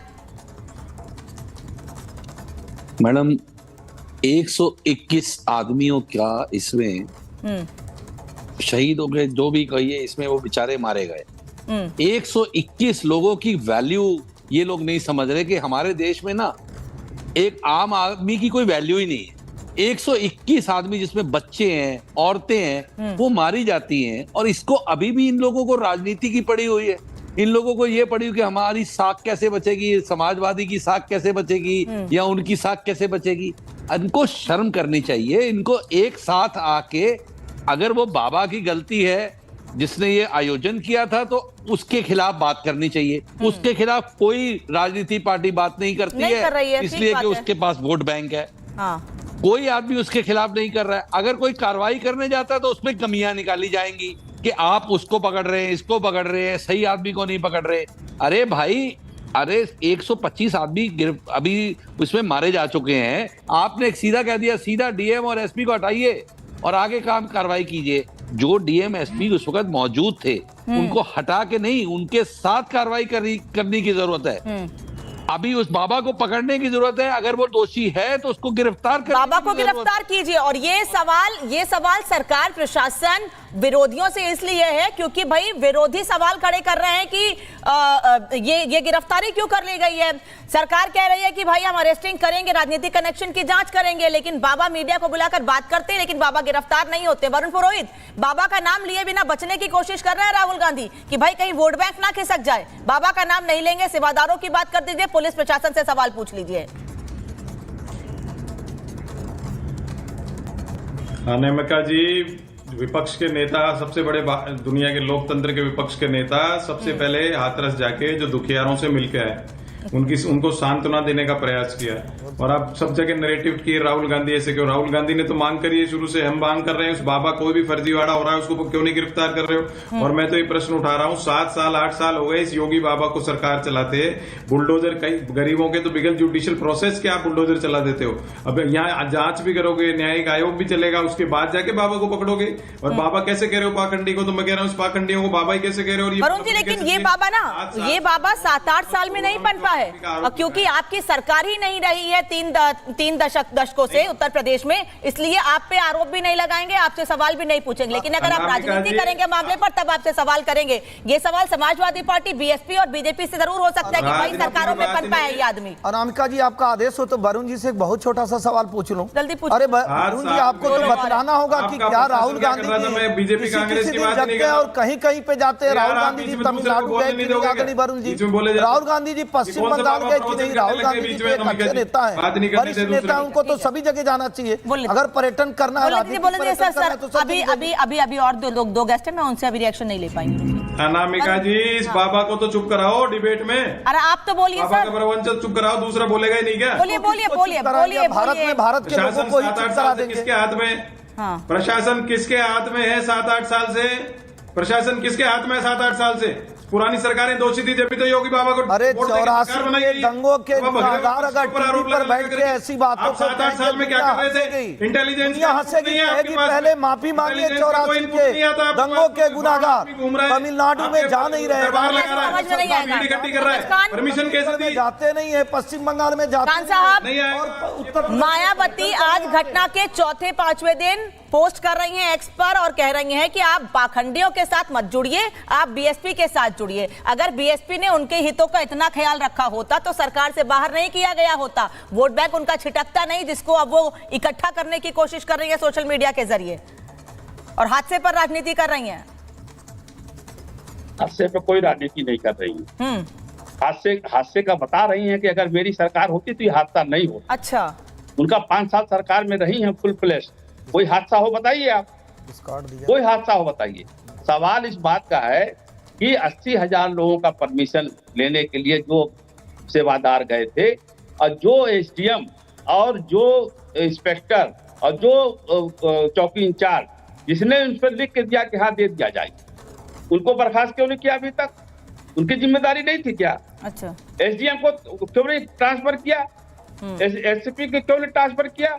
मैडम 121 आदमियों का इसमें शहीद हो गए, जो भी कहिए, इसमें वो बेचारे मारे गए। 121 लोगों की वैल्यू ये लोग नहीं समझ रहे कि हमारे देश में ना एक आम आदमी की कोई वैल्यू ही नहीं है। 121 आदमी जिसमें बच्चे हैं, औरतें हैं, वो मारी जाती हैं। और इसको अभी भी इन लोगों को राजनीति की पड़ी हुई है। इन लोगों को ये पड़ी हुई कि हमारी साख कैसे बचेगी, समाजवादी की साख कैसे बचेगी या उनकी साख कैसे बचेगी। इनको शर्म करनी चाहिए। इनको एक साथ आके, अगर वो बाबा की गलती है जिसने ये आयोजन किया था तो उसके खिलाफ बात करनी चाहिए। उसके खिलाफ कोई राजनीति पार्टी बात नहीं करती है, इसलिए कि उसके पास वोट बैंक है। कोई आदमी उसके खिलाफ नहीं कर रहा है। अगर कोई कार्रवाई करने जाता है तो उसमें कमियां निकाली जाएंगी कि आप उसको पकड़ रहे हैं, इसको पकड़ रहे हैं, सही आदमी को नहीं पकड़ रहे। अरे भाई, अरे 125 आदमी अभी उसमें मारे जा चुके हैं। आपने एक सीधा कह दिया, सीधा डीएम और एसपी को हटाइए और आगे कार्रवाई कीजिए। जो डीएम एसपी उस वक्त मौजूद थे उनको हटा के नहीं, उनके साथ कार्रवाई करने की जरूरत है। अभी उस बाबा को पकड़ने की जरूरत है। अगर वो दोषी है तो उसको गिरफ्तार कर, बाबा को गिरफ्तार कीजिए। और ये सवाल सरकार प्रशासन विरोधियों से इसलिए है क्योंकि भाई विरोधी सवाल खड़े कर रहे हैं कि ये गिरफ्तारी क्यों कर ली गई है। सरकार कह रही है कि भाई हम अरेस्टिंग करेंगे, राजनीतिक कनेक्शन की जांच करेंगे, लेकिन बाबा मीडिया को बुलाकर बात करते हैं, लेकिन बाबा गिरफ्तार नहीं होते। वरुण पुरोहित, बाबा का नाम लिए बिना बचने की कोशिश कर रहे हैं राहुल गांधी कि भाई कहीं वोट बैंक ना खिसक जाए। बाबा का नाम नहीं लेंगे, सेवादारों की बात कर दीजिए, पुलिस प्रशासन से सवाल पूछ लीजिए। अनामिका जी, विपक्ष के नेता, सबसे बड़े दुनिया के लोकतंत्र के विपक्ष के नेता सबसे पहले हाथरस जाके जो दुखियारों से मिलके आए, उनको सांत्वना देने का प्रयास किया। और आप सब जगह नैरेटिव किए राहुल गांधी ऐसे क्यों। राहुल गांधी ने तो मांग करी है शुरू से, हम मांग कर रहे हैं उस बाबा कोई भी फर्जीवाड़ा हो रहा है उसको क्यों नहीं गिरफ्तार कर रहे हो। और मैं तो ये प्रश्न उठा रहा हूँ, 7 साल 8 साल हो गए इस योगी बाबा को सरकार चलाते। बुलडोजर कई गरीबों के तो बिगल जुडिशियल प्रोसेस के आप बुलडोजर चला देते हो। अब यहाँ जांच भी करोगे, न्यायिक आयोग भी चलेगा, उसके बाद जाके बाबा को पकड़ोगे। और बाबा कैसे कह रहे हो पाखंडी को, तो मैं कह रहा हूँ पाखंडियों को बाबा ही कैसे कह रहे हो। वरुण जी, लेकिन ये बाबा ना, ये बाबा 7-8 साल में नहीं बन पाए क्योंकि आपकी सरकार ही नहीं रही है 3 दशकों से उत्तर प्रदेश में, इसलिए आप पे आरोप भी नहीं लगाएंगे, आपसे सवाल भी नहीं पूछेंगे। लेकिन अगर आप राजनीति करेंगे मामले पर तब आपसे सवाल करेंगे। ये सवाल समाजवादी पार्टी, बीएसपी और बीजेपी से जरूर हो सकता है कि भाई सरकारों में बन पाए ये आदमी। अनामिका जी, आपका आदेश हो तो वरुण जी से एक बहुत छोटा सा सवाल पूछ लूं। जल्दी पूछ। अरे वरुण जी, आपको तो बतलाना होगा कि क्या राहुल गांधी बीजेपी कांग्रेस की बात जगते हैं और कहीं कहीं पे जाते हैं। राहुल गांधी जी तमिलनाडु गए कि नहीं, वरुण जी राहुल गांधी जी पश्चिम बंगाल गए कि नहीं। राहुल गांधी जी अच्छे नेता है, वरिष्ठ नेता है, उनको तो सभी जगह जाना चाहिए। अगर पर्यटन करना है, अभी और दो गेस्ट हैं, मैं उनसे अभी रिएक्शन नहीं ले पाएंगे। अनामिका जी, इस बाबा को तो चुप कराओ डिबेट में। अरे आप तो बोलिए सर। प्रवंचन चुप कराओ, दूसरा बोलेगा ही नहीं क्या। बोलिए। भारत में भारत के लोगों को ही चुप करा देंगे। किसके हाथ में प्रशासन, किसके हाथ में है 7-8 साल से प्रशासन, किसके हाथ में है 7-8 साल से। पुरानी सरकारें दोषी थी जब भी तो योगी बाबा को। अरे 84 में दंगों के गुनाहगार अगर टीवी पर बैठ के ऐसी बातों को 7-8 साल में क्या कर रहे थे। इंटेलिजेंस हंसेगी, पहले माफी मांगिए 84 के दंगों के गुनाहगार तमिलनाडु में जा नहीं रहे, परमिशन कैसे दी, जाते नहीं है, पश्चिम बंगाल में जाते साहब। मायावती आज घटना के 4-5वें दिन पोस्ट कर रही हैं एक्स पर और कह रही हैं कि आप पाखंडियों के साथ मत जुड़िए, आप बीएसपी के साथ जुड़िए। अगर बीएसपी ने उनके हितों का इतना ख्याल रखा होता तो सरकार से बाहर नहीं किया गया होता। वोट बैंक उनका छिटकता नहीं, जिसको अब वो इकट्ठा करने की कोशिश कर रही है सोशल मीडिया के जरिए, और हादसे पर राजनीति कर रही हैं। हादसे पर कोई राजनीति नहीं कर रही है, हादसे का बता रही हैं कि अगर मेरी सरकार होती तो ये हादसा नहीं होता। अच्छा, उनका 5 साल सरकार में रही है फुल फ्लैश। कोई हादसा हो बताइए आप, कोई हादसा हो बताइए। सवाल इस बात का है कि 80,000 लोगों का परमिशन लेने के लिए जो सेवादार गए थे, और जो एसडीएम और जो इंस्पेक्टर और जो चौकी इंचार्ज, जिसने उन पर लिख के दिया कि हाँ दे दिया जाए, उनको बर्खास्त क्यों नहीं किया अभी तक? उनकी जिम्मेदारी नहीं थी क्या? अच्छा, एसडीएम को क्यों नहीं ट्रांसफर किया, एसपी को क्यों नहीं ट्रांसफर किया?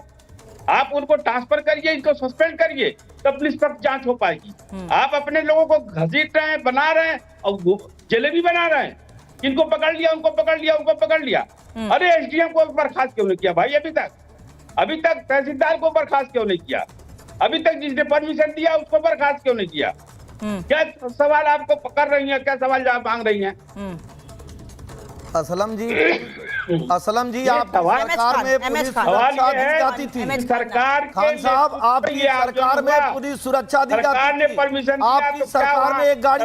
आप उनको ट्रांसफर करिए, इनको सस्पेंड करिए, तब निष्पक्ष जांच हो पाएगी। आप अपने लोगों को घसीट रहे हैं, बना रहे हैं और जलेबी बना रहे हैं। इनको पकड़ लिया, उनको पकड़ लिया, उनको पकड़ लिया। अरे एसडीएम को बर्खास्त क्यों नहीं किया भाई? अभी तक तहसीलदार को बर्खास्त क्यों नहीं किया? अभी तक जिसने परमिशन दिया उसको बर्खास्त क्यों नहीं किया? क्या सवाल आपको पकड़ रही है, क्या सवाल जवाब मांग रही है? असलम जी, आप सरकार में पुलिस सुरक्षा दी जाती थी। सरकार खान साहब, आपकी सरकार में पुलिस सुरक्षा दी जाती थी। परमिशन आपकी सरकार में एक गाड़ी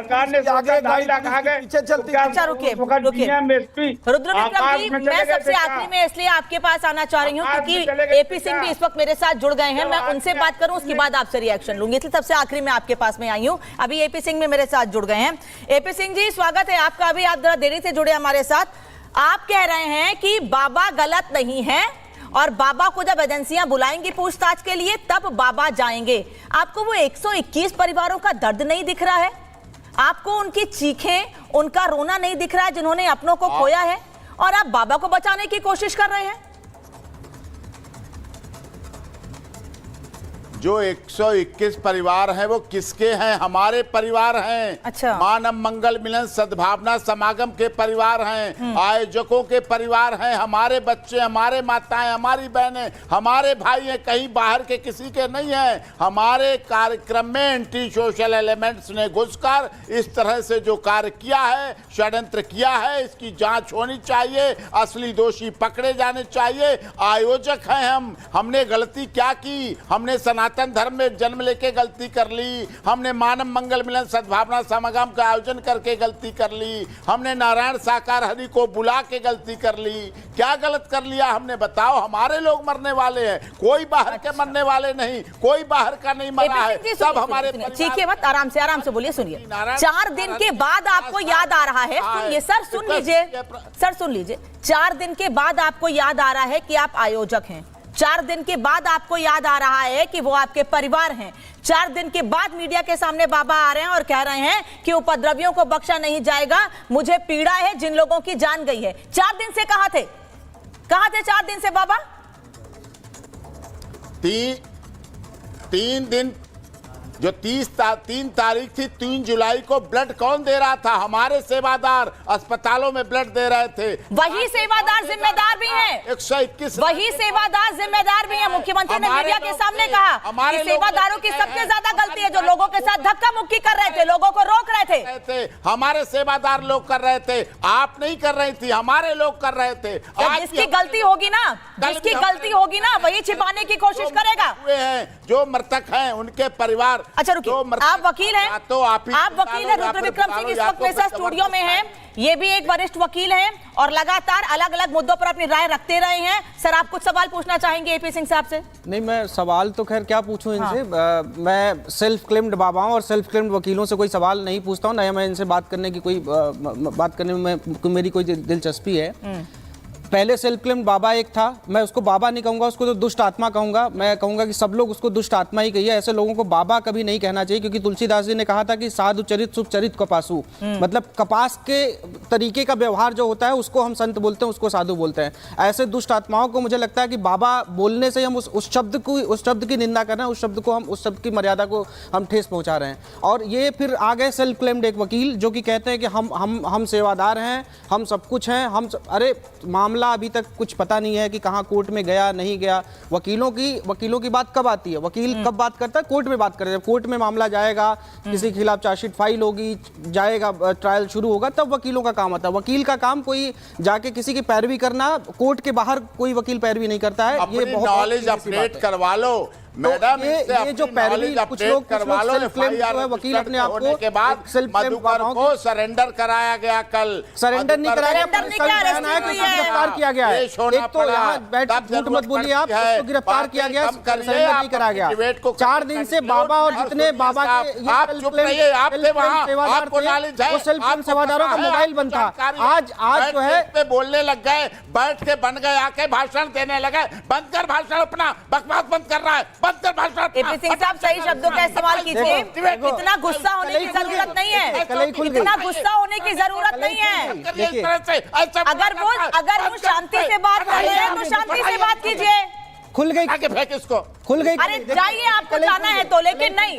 आगे, गाड़ी पीछे चलती थी। अच्छा, रुकिए। रुद्र विक्रम जी, मैं सबसे आखिरी में इसलिए आपके पास आना चाह रही हूँ क्योंकि एपी सिंह भी इस वक्त मेरे साथ जुड़ गए हैं। मैं उनसे बात करूँ, उसके बाद आपसे रिएक्शन लूंगी, इसलिए सबसे आखिरी में आपके पास में आई हूँ। अभी एपी सिंह में मेरे साथ जुड़ गए हैं। एपी सिंह जी, स्वागत है आपका। अभी आप जरा देरी से जुड़े हमारे साथ। आप कह रहे हैं कि बाबा गलत नहीं है और बाबा को जब एजेंसियां बुलाएंगी पूछताछ के लिए तब बाबा जाएंगे। आपको वो 121 परिवारों का दर्द नहीं दिख रहा है? आपको उनकी चीखें, उनका रोना नहीं दिख रहा है जिन्होंने अपनों को खोया है, और आप बाबा को बचाने की कोशिश कर रहे हैं? जो 121 परिवार हैं वो किसके हैं? हमारे परिवार हैं। अच्छा। मानव मंगल मिलन सद्भावना समागम के परिवार हैं, आयोजकों के परिवार हैं, हमारे बच्चे, हमारे माताएं, हमारी बहनें, हमारे भाई हैं, कहीं बाहर के किसी के नहीं हैं। हमारे कार्यक्रम में एंटी सोशल एलिमेंट्स ने घुसकर इस तरह से जो कार्य किया है, षड्यंत्र किया है, इसकी जांच होनी चाहिए, असली दोषी पकड़े जाने चाहिए। आयोजक हैं हमने गलती क्या की? हमने सनातन धर्म में जन्म लेके गलती कर ली, हमने मानव मंगल मिलन सद्भावना समागम का आयोजन करके गलती कर ली, हमने नारायण साकार हरि को बुला के गलती कर ली। क्या गलत कर लिया हमने? बताओ। हमारे लोग मरने वाले हैं, कोई बाहर के मरने वाले नहीं, कोई बाहर का नहीं मरा है, सब हमारे। चीखिए मत, आराम से बोलिए। सुनिए, 4 दिन के बाद आपको याद आ रहा है, सुनिए सर, सुन लीजिए सर, सुन लीजिए। 4 दिन के बाद आपको याद आ रहा है कि आप आयोजक हैं, 4 दिन के बाद आपको याद आ रहा है कि वो आपके परिवार हैं, 4 दिन के बाद मीडिया के सामने बाबा आ रहे हैं और कह रहे हैं कि उपद्रवियों को बख्शा नहीं जाएगा, मुझे पीड़ा है जिन लोगों की जान गई है। 4 दिन से कहां थे? 4 दिन से बाबा? 3 दिन, जो 3 तारीख थी, 3 जुलाई को ब्लड कौन दे रहा था? हमारे सेवादार अस्पतालों में ब्लड दे रहे थे। वही सेवादार जिम्मेदार भी हैं। 121 वही सेवादार जिम्मेदार भी हैं। मुख्यमंत्री ने मीडिया के सामने कहा कि सेवादारों की सबसे ज्यादा गलती है जो लोगों के साथ धक्का मुक्की कर रहे थे, लोगों को रोक रहे थे। हमारे सेवादार लोग कर रहे थे, आप नहीं कर रही थी, हमारे लोग कर रहे थे। जिसकी गलती होगी ना, जिसकी गलती होगी ना, वही छिपाने की कोशिश करेगा। जो मृतक हैं उनके परिवार। अच्छा रुकिए, आप वकील हैं, तो आप वकील हैं। रुद्र विक्रम सिंह इस वक्त मेरे साथ स्टूडियो में हैं, ये भी एक वरिष्ठ वकील हैं और लगातार अलग अलग मुद्दों पर अपनी राय रखते रहे हैं। सर, आप कुछ सवाल पूछना चाहेंगे एपी सिंह साहब से? नहीं, मैं सवाल तो खैर क्या पूछूं इनसे। मैं सेल्फ क्लेम्ड बाबा हूं और सेल्फ क्लेम्ड वकीलों से कोई सवाल नहीं पूछता हूं, ना मैं इनसे बात करने की बात करने में मेरी कोई दिलचस्पी है। पहले सेल्फ क्लेम्ड बाबा एक था, मैं उसको बाबा नहीं कहूंगा, उसको तो दुष्ट आत्मा कहूंगा। मैं कहूंगा कि सब लोग उसको दुष्ट आत्मा ही कहिए, ऐसे लोगों को बाबा कभी नहीं कहना चाहिए, क्योंकि तुलसीदास जी ने कहा था कि साधु चरित शुभ चरित कपासु, मतलब कपास के तरीके का व्यवहार जो होता है उसको हम संत बोलते हैं, उसको साधु बोलते हैं। ऐसे दुष्ट आत्माओं को मुझे लगता है कि बाबा बोलने से हम उस शब्द की निंदा कर रहे हैं, उस शब्द की मर्यादा को हम ठेस पहुंचा रहे हैं। और ये फिर आ गए सेल्फ क्लेम्ड एक वकील जो कि कहते हैं कि हम सेवादार हैं, हम सब कुछ हैं, अरे मामला अभी तक कुछ पता नहीं है कि कहां कोर्ट में गया नहीं गया। वकीलों की बात कब आती है? वकील कब बात करता है? कोर्ट में बात करता है। कोर्ट में मामला जाएगा, किसी के खिलाफ चार्जशीट फाइल होगी, जाएगा, ट्रायल शुरू होगा, तब वकीलों का काम आता है। वकील का काम कोई जाके किसी की पैरवी करना, कोर्ट के बाहर कोई वकील पैरवी नहीं करता है। ये बहुत नॉलेज अपडेट करवा लो मैडम, ये जो पैरवी कुछ लोग वकील अपने आप को के बाद मधुकर को सरेंडर कराया गया। कल सरेंडर नहीं कराया, गिरफ्तार किया गया है। एक तो यहाँ बैठ झूठ मत बोलिए आप, उसको गिरफ्तार किया गया, सरेंडर नहीं कराया गया। 4 दिन से बाबा और जितने बाबा के सेवादार थे वो सेल्फ क्लेम सेवादारों का मोबाइल बंद था। आज जो है बोलने लग गए, बैठ के बन गए, आके भाषण देने लगे। बंद कर भाषण, अपना बकवास बंद कर रहा है। एपी सिंह साहब, सही शब्दों का इस्तेमाल कीजिए। इतना गुस्सा होने की जरूरत नहीं है, इतना गुस्सा होने की जरूरत नहीं है। अगर वो शांति से बात कर रहे हैं तो शांति से बात कीजिए। खुल गई, खुल गई। अरे जाइए, आपको जाना है तो, लेकिन नहीं,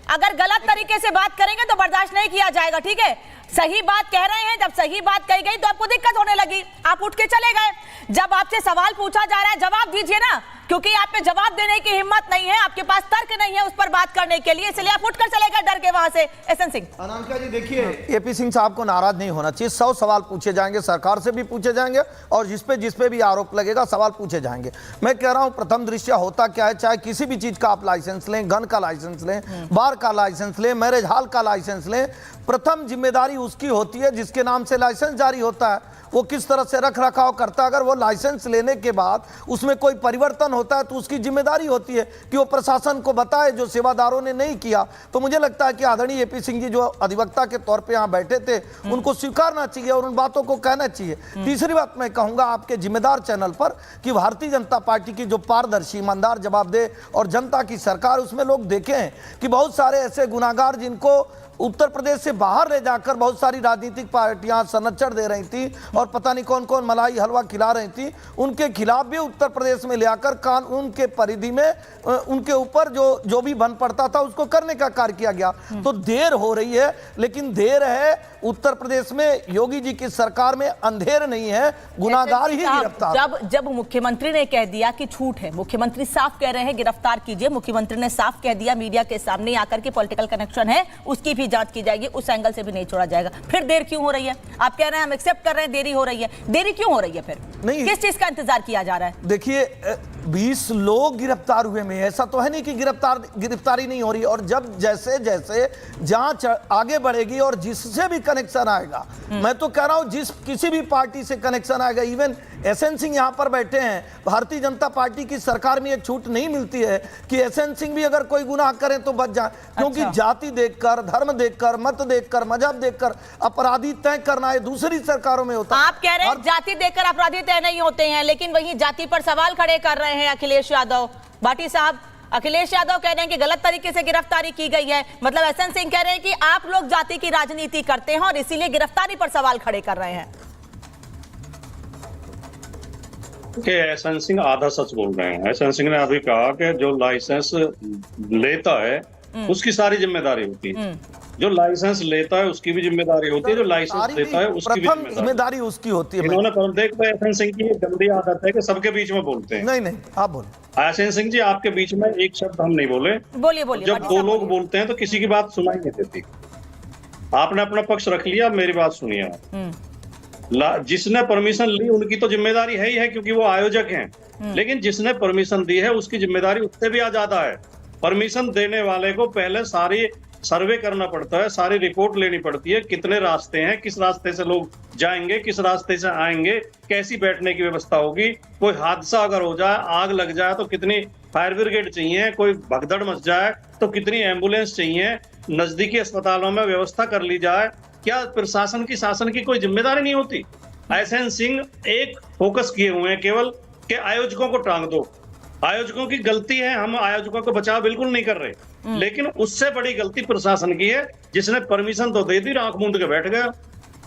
अगर गलत तरीके से बात करेंगे तो बर्दाश्त नहीं किया जाएगा, ठीक है? सही बात कह रहे हैं, जब सही बात कही गई तो आपको दिक्कत होने लगी, आप उठ के चले गए। जब आपसे सवाल पूछा जा रहा है जवाब दीजिए ना, क्योंकि आप पे जवाब देने की हिम्मत नहीं है, आपके पास तर्क नहीं है उस पर बात करने के लिए, इसलिए आप उठकर चले गए डर के वहां से। एसएन सिंह। अनामिका जी देखिए, एपी सिंह साहब को नाराज नहीं होना चाहिए। 100 सवाल पूछे जाएंगे, सरकार से भी पूछे जाएंगे और जिस पे भी आरोप लगेगा सवाल पूछे जाएंगे। मैं कह रहा हूं प्रथम दृष्टया होता क्या है, चाहे किसी भी चीज का आप लाइसेंस लें, गन का लाइसेंस लें, बार का लाइसेंस लें, मैरिज हॉल का लाइसेंस लें, प्रथम जिम्मेदारी उसकी होती है जिसके नाम से लाइसेंस जारी होता है, वो किस तरह से रख रखाव करता है। अगर वो लाइसेंस लेने के बाद उसमें कोई परिवर्तन होता है तो उसकी जिम्मेदारी होती है कि वो प्रशासन को बताए, जो सेवादारों ने नहीं किया। तो मुझे लगता है कि आदरणीय एपी सिंह जी जो अधिवक्ता के तौर पे यहाँ बैठे थे, उनको स्वीकारना चाहिए और उन बातों को कहना चाहिए। तीसरी बात मैं कहूँगा आपके जिम्मेदार चैनल पर कि भारतीय जनता पार्टी की जो पारदर्शी, ईमानदार, जवाबदेह और जनता की सरकार, उसमें लोग देखे हैं कि बहुत सारे ऐसे गुनाहगार जिनको उत्तर प्रदेश से बाहर ले जाकर बहुत सारी राजनीतिक पार्टियां संरक्षण दे रही थी और पता नहीं कौन कौन मलाई हलवा खिला रही थी, उनके खिलाफ भी उत्तर प्रदेश में ले आकर कानून के परिधि में उनके ऊपर जो भी बन पड़ता था उसको करने का कार्य किया गया। तो देर हो रही है, लेकिन देर है उत्तर प्रदेश में योगी जी की सरकार में अंधेर नहीं है, गुनाहगार ही गिरफ्तार। जब मुख्यमंत्री ने कह दिया कि छूट है, मुख्यमंत्री साफ कह रहे हैं गिरफ्तार कीजिए, मुख्यमंत्री ने साफ कह दिया मीडिया के सामने आकर के पॉलिटिकल कनेक्शन है उसकी भी जांच की जाएगी, उस एंगल से भी नहीं छोड़ा जाएगा, फिर देर क्यों हो रही है? आप कह रहे हैं हम एक्सेप्ट कर रहे हैं देरी हो रही है, देरी क्यों हो रही है? फिर नहीं, किस चीज का इंतजार किया जा रहा है? देखिए 20 लोग गिरफ्तार हुए में ऐसा तो है नहीं कि गिरफ्तारी नहीं हो रही, और जब जैसे जैसे जांच आगे बढ़ेगी और जिससे भी कनेक्शन आएगा, मैं तो कह रहा हूं जिस किसी भी पार्टी से कनेक्शन आएगा, इवन एसएन सिंह यहां पर बैठे हैं, भारतीय जनता पार्टी की सरकार में एक छूट नहीं मिलती है कि एसएन सिंह भी अगर कोई गुनाह करें तो बच जाए, क्योंकि जाति देखकर, धर्म देखकर, मत देखकर, मजहब देखकर अपराधी तय करना है दूसरी सरकारों में होता है। आप कह रहे हैं जाति देखकर अपराधी तय नहीं होते हैं, लेकिन वही जाति पर सवाल खड़े कर रहे हैं अखिलेश यादव। भाटी साहब, अखिलेश यादव कह रहे हैं कि गलत तरीके से गिरफ्तारी की गई है, मतलब एसएन सिंह कह रहे हैं कि आप लोग जाति की राजनीति करते हैं और इसीलिए गिरफ्तारी पर सवाल खड़े कर रहे हैं। एसएन सिंह आधा सच बोल रहे हैं। एसएन सिंह ने अभी कहा कि जो लाइसेंस लेता है उसकी सारी जिम्मेदारी होती है, जो लाइसेंस लेता है उसकी भी जिम्मेदारी होती है, जो लाइसेंस देता है उसकी भी जिम्मेदारी उसकी होती है। इन्होंने देखो एसएन सिंह की गंदी आदत है कि सबके बीच में बोलते हैं। नहीं आप बोले। एसएन सिंह जी, आपके बीच में एक शब्द हम नहीं बोले। बोलिए। जब दो लोग बोलते हैं तो किसी की बात सुनाई नहीं देती। आपने अपना पक्ष रख लिया, मेरी बात सुनिए आप। जिसने परमिशन ली उनकी तो जिम्मेदारी है ही है, क्योंकि वो आयोजक हैं, लेकिन जिसने परमिशन दी है उसकी जिम्मेदारी उससे भी ज्यादा है। परमिशन देने वाले को पहले सारी सर्वे करना पड़ता है, सारी रिपोर्ट लेनी पड़ती है, कितने रास्ते हैं, किस रास्ते से लोग जाएंगे, किस रास्ते से आएंगे, कैसी बैठने की व्यवस्था होगी, कोई हादसा अगर हो जाए, आग लग जाए तो कितनी फायर ब्रिगेड चाहिए, कोई भगदड़ मच जाए तो कितनी एम्बुलेंस चाहिए, नजदीकी अस्पतालों में व्यवस्था कर ली जाए। क्या प्रशासन की शासन की कोई जिम्मेदारी नहीं होती? एसएन सिंह एक फोकस किए हुए हैं केवल कि आयोजकों को टांग दो, आयोजकों की गलती है, हम आयोजकों को बचाव बिल्कुल नहीं कर रहे, लेकिन उससे बड़ी गलती प्रशासन की है जिसने परमिशन तो दे दी, आंख मूंद के बैठ गया।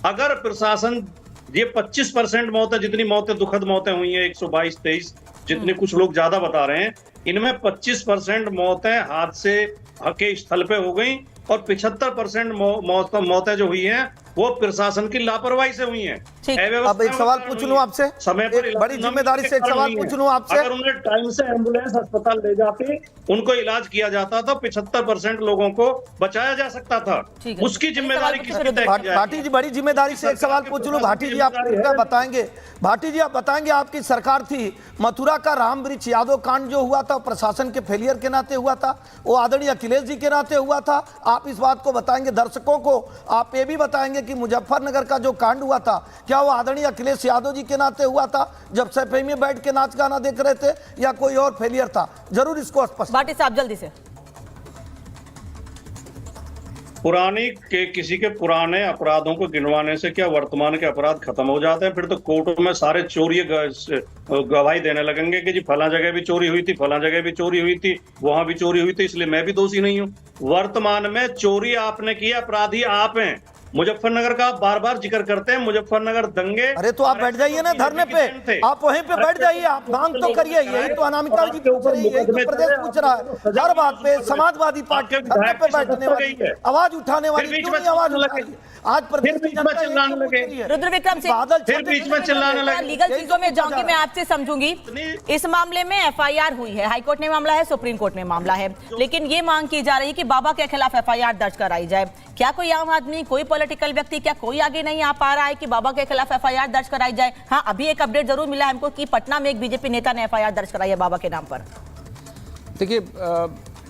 अगर प्रशासन ये 25% मौतें, जितनी मौतें दुखद मौतें हुई हैं 122-23, जितने कुछ लोग ज्यादा बता रहे हैं, इनमें 25% मौतें हादसे के स्थल पे हो गई और 75% मौतें जो हुई हैं वो प्रशासन की लापरवाही से हुई हैं। अब एक सवाल पूछ लूं आपसे, समय पर बड़ी जिम्मेदारी से एक सवाल पूछ लूं आपसे। अगर उन्हें टाइम से एम्बुलेंस अस्पताल ले जाती, उनको इलाज किया जाता तो 75% लोगों को बचाया जा सकता था। उसकी जिम्मेदारी किसकी तय की जाएगी? भाटी जी, बड़ी जिम्मेदारी से एक सवाल पूछ लूं। भाटी जी, आप बताएंगे, भाटी जी आप बताएंगे, आपकी सरकार थी, मथुरा का राम वृक्ष यादव कांड जो हुआ था प्रशासन के फेलियर के नाते हुआ था, वो आदरणीय अखिलेश जी के नाते हुआ था। आप इस बात को बताएंगे दर्शकों को, आप ये भी बताएंगे कि मुजफ्फरनगर का जो कांड हुआ था क्या वो आदरणीय अखिलेश यादव जी के नाते हुआ था जब सफाई में बैठ के नाच गाना देख रहे थे, या कोई और फेलियर था? जरूर इसको स्पष्ट। भाटी साहब जल्दी से। पुरानी के किसी के पुराने अपराधों को गिनवाने से क्या वर्तमान के अपराध खत्म हो जाते हैं? फिर तो कोर्ट में सारे चोरी गवाही देने लगेंगे कि जी फला जगह भी चोरी हुई थी, फला जगह भी चोरी हुई थी, वहां भी चोरी हुई थी, इसलिए मैं भी दोषी नहीं हूं। वर्तमान में चोरी आपने की, अपराधी आप हैं। मुजफ्फरनगर का आप बार बार जिक्र करते हैं, मुजफ्फरनगर दंगे। अरे तो आप बैठ जाइए ना धरने पे, आप वहीं पे बैठ जाइए, आप मांग तो करिए। यही तो अनामिका जी पूछ रही है, यही तो प्रदेश पूछ रहा है। हर बात पे समाजवादी पार्टी धरने पे बैठने वाली, आवाज उठाने वाली, क्यों नहीं आवाज उठा रही? आज प्रदेश में चिल्लाने लगे, रुद्र विक्रम सिंह, फिर बीच में चिल्लाने लगे। लीगल चीजों में जाऊंगी, मैं आपसे समझूंगी। इस मामले में एफआईआर हुई है, हाईकोर्ट ने मामला है, सुप्रीम कोर्ट में मामला है, लेकिन ये मांग की जा रही है कि बाबा के खिलाफ एफआईआर दर्ज कराई जाए। क्या कोई आम आदमी, कोई पॉलिटिकल व्यक्ति, क्या कोई आगे नहीं आ पा रहा है कि बाबा के खिलाफ एफआईआर दर्ज कराई जाए? हाँ, अभी एक अपडेट जरूर मिला है हमको कि पटना में एक बीजेपी नेता ने एफआईआर दर्ज कराई है बाबा के नाम पर। देखिए,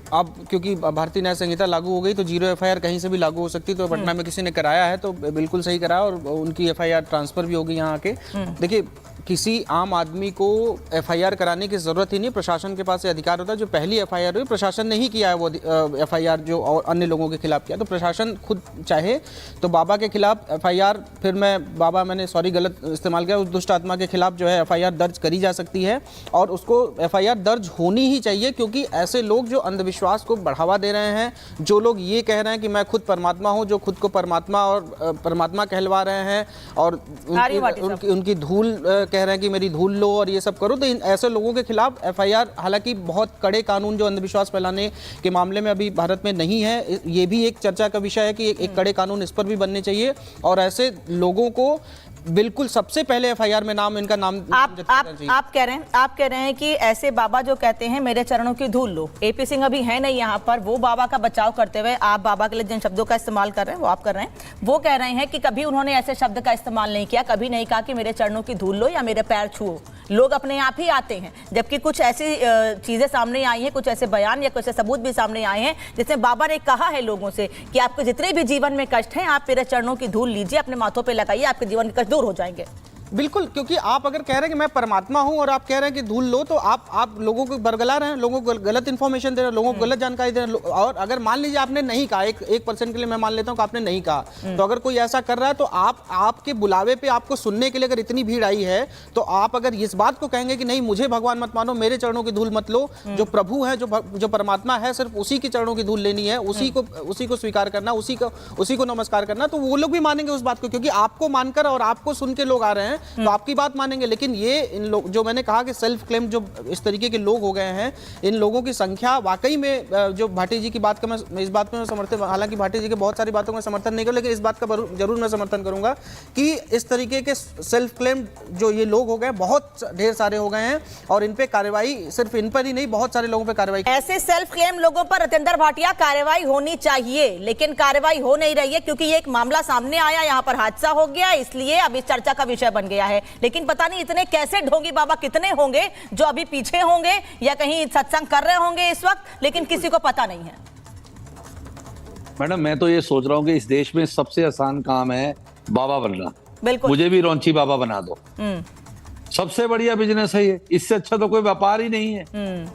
अब क्योंकि भारतीय न्याय संहिता लागू हो गई तो 0 एफआईआर कहीं से भी लागू हो सकती, तो पटना में किसी ने कराया है तो बिल्कुल सही करा और उनकी एफआईआर ट्रांसफर भी होगी यहाँ आके। देखिए, किसी आम आदमी को एफआईआर कराने की ज़रूरत ही नहीं, प्रशासन के पास ये अधिकार होता है। जो पहली एफआईआर हुई प्रशासन ने ही किया है, वो एफआईआर जो और अन्य लोगों के खिलाफ किया, तो प्रशासन खुद चाहे तो बाबा के खिलाफ एफआईआर, फिर मैंने सॉरी गलत इस्तेमाल किया, उस दुष्ट आत्मा के खिलाफ जो है एफआईआर दर्ज करी जा सकती है और उसको एफआईआर दर्ज होनी ही चाहिए, क्योंकि ऐसे लोग जो अंधविश्वास को बढ़ावा दे रहे हैं, जो लोग ये कह रहे हैं कि मैं खुद परमात्मा हूँ, जो खुद को परमात्मा और परमात्मा कहलवा रहे हैं और उनकी धूल कह रहे हैं कि मेरी धूल लो और ये सब करो, तो इन ऐसे लोगों के खिलाफ एफआईआर, हालांकि बहुत कड़े कानून जो अंधविश्वास फैलाने के मामले में अभी भारत में नहीं है, ये भी एक चर्चा का विषय है कि एक कड़े कानून इस पर भी बनने चाहिए और ऐसे लोगों को बिल्कुल सबसे पहले एफआईआर में इनका नाम आप कह रहे हैं कि ऐसे बाबा जो कहते हैं मेरे चरणों की धूल लो, एपी सिंह अभी है नहीं यहाँ पर, वो बाबा का बचाव करते हुए आप बाबा के लिए जिन शब्दों का इस्तेमाल कर रहे हैं वो आप कर रहे हैं, वो कह रहे हैं कि कभी उन्होंने ऐसे शब्द का इस्तेमाल नहीं किया, कभी नहीं कहा कि मेरे चरणों की धूल लो या मेरे पैर छुओ, लोग अपने आप ही आते हैं। जबकि कुछ ऐसी चीजें सामने आई हैं, कुछ ऐसे बयान या कुछ ऐसे सबूत भी सामने आए हैं जिसमें बाबा ने कहा है लोगों से कि आपके जितने भी जीवन में कष्ट हैं, आप मेरे चरणों की धूल लीजिए, अपने माथों पे लगाइए, आपके जीवन के कष्ट दूर हो जाएंगे। बिल्कुल, क्योंकि आप अगर कह रहे हैं कि मैं परमात्मा हूं और आप कह रहे हैं कि धूल लो, तो आप लोगों को बरगला रहे हैं, लोगों को गलत इन्फॉर्मेशन दे रहे हैं, लोगों को गलत जानकारी दे रहे हैं। और अगर मान लीजिए आपने नहीं कहा, 1% के लिए मैं मान लेता हूं कि आपने नहीं कहा, तो अगर कोई ऐसा कर रहा है तो आपके बुलावे पे आपको सुनने के लिए अगर इतनी भीड़ आई है, तो आप अगर इस बात को कहेंगे कि नहीं मुझे भगवान मत मानो, मेरे चरणों की धूल मत लो, जो प्रभु है, जो परमात्मा है, सिर्फ उसी की चरणों की धूल लेनी है, उसी को स्वीकार करना, उसी को नमस्कार करना, तो वो लोग भी मानेंगे उस बात को, क्योंकि आपको मानकर और आपको सुन के लोग आ रहे हैं, तो आपकी बात मानेंगे। लेकिन ये इन लोग जो मैंने कहा कि सेल्फ क्लेम जो इस तरीके के लोग हो गए हैं, इन लोगों की संख्या वाकई में, जो भाटी जी की बात का मैं इस बात में समर्थन, हालांकि भाटी जी के बहुत सारी बातों में समर्थन नहीं करूँ, लेकिन इस बात का जरूर मैं समर्थन करूंगा कि इस तरीके के सेल्फ क्लेम जो ये लोग हो गए, बहुत ढेर सारे हो गए हैं और इन पे कार्रवाई, सिर्फ इन पर ही नहीं, बहुत सारे लोगों पर कार्रवाई, ऐसे सेल्फ क्लेम लोगों पर रतेंद्र भाटिया कार्रवाई होनी चाहिए, लेकिन कार्रवाई हो नहीं रही है क्योंकि ये एक मामला सामने आया, यहाँ पर हादसा हो गया, इसलिए अब इस चर्चा का विषय बन गया है। लेकिन पता नहीं इतने कैसे ढोंगी बाबा कितने होंगे जो अभी पीछे होंगे या कहीं सत्संग कर रहे होंगे इस वक्त, लेकिन किसी को पता नहीं है। मैडम, मैं तो ये सोच रहा हूँ कि इस देश में सबसे आसान काम है बाबा बनना। बिल्कुल, मुझे भी रौंची बाबा बना दो, सबसे बढ़िया बिजनेस है ये, इससे अच्छा तो कोई व्यापार ही नहीं है।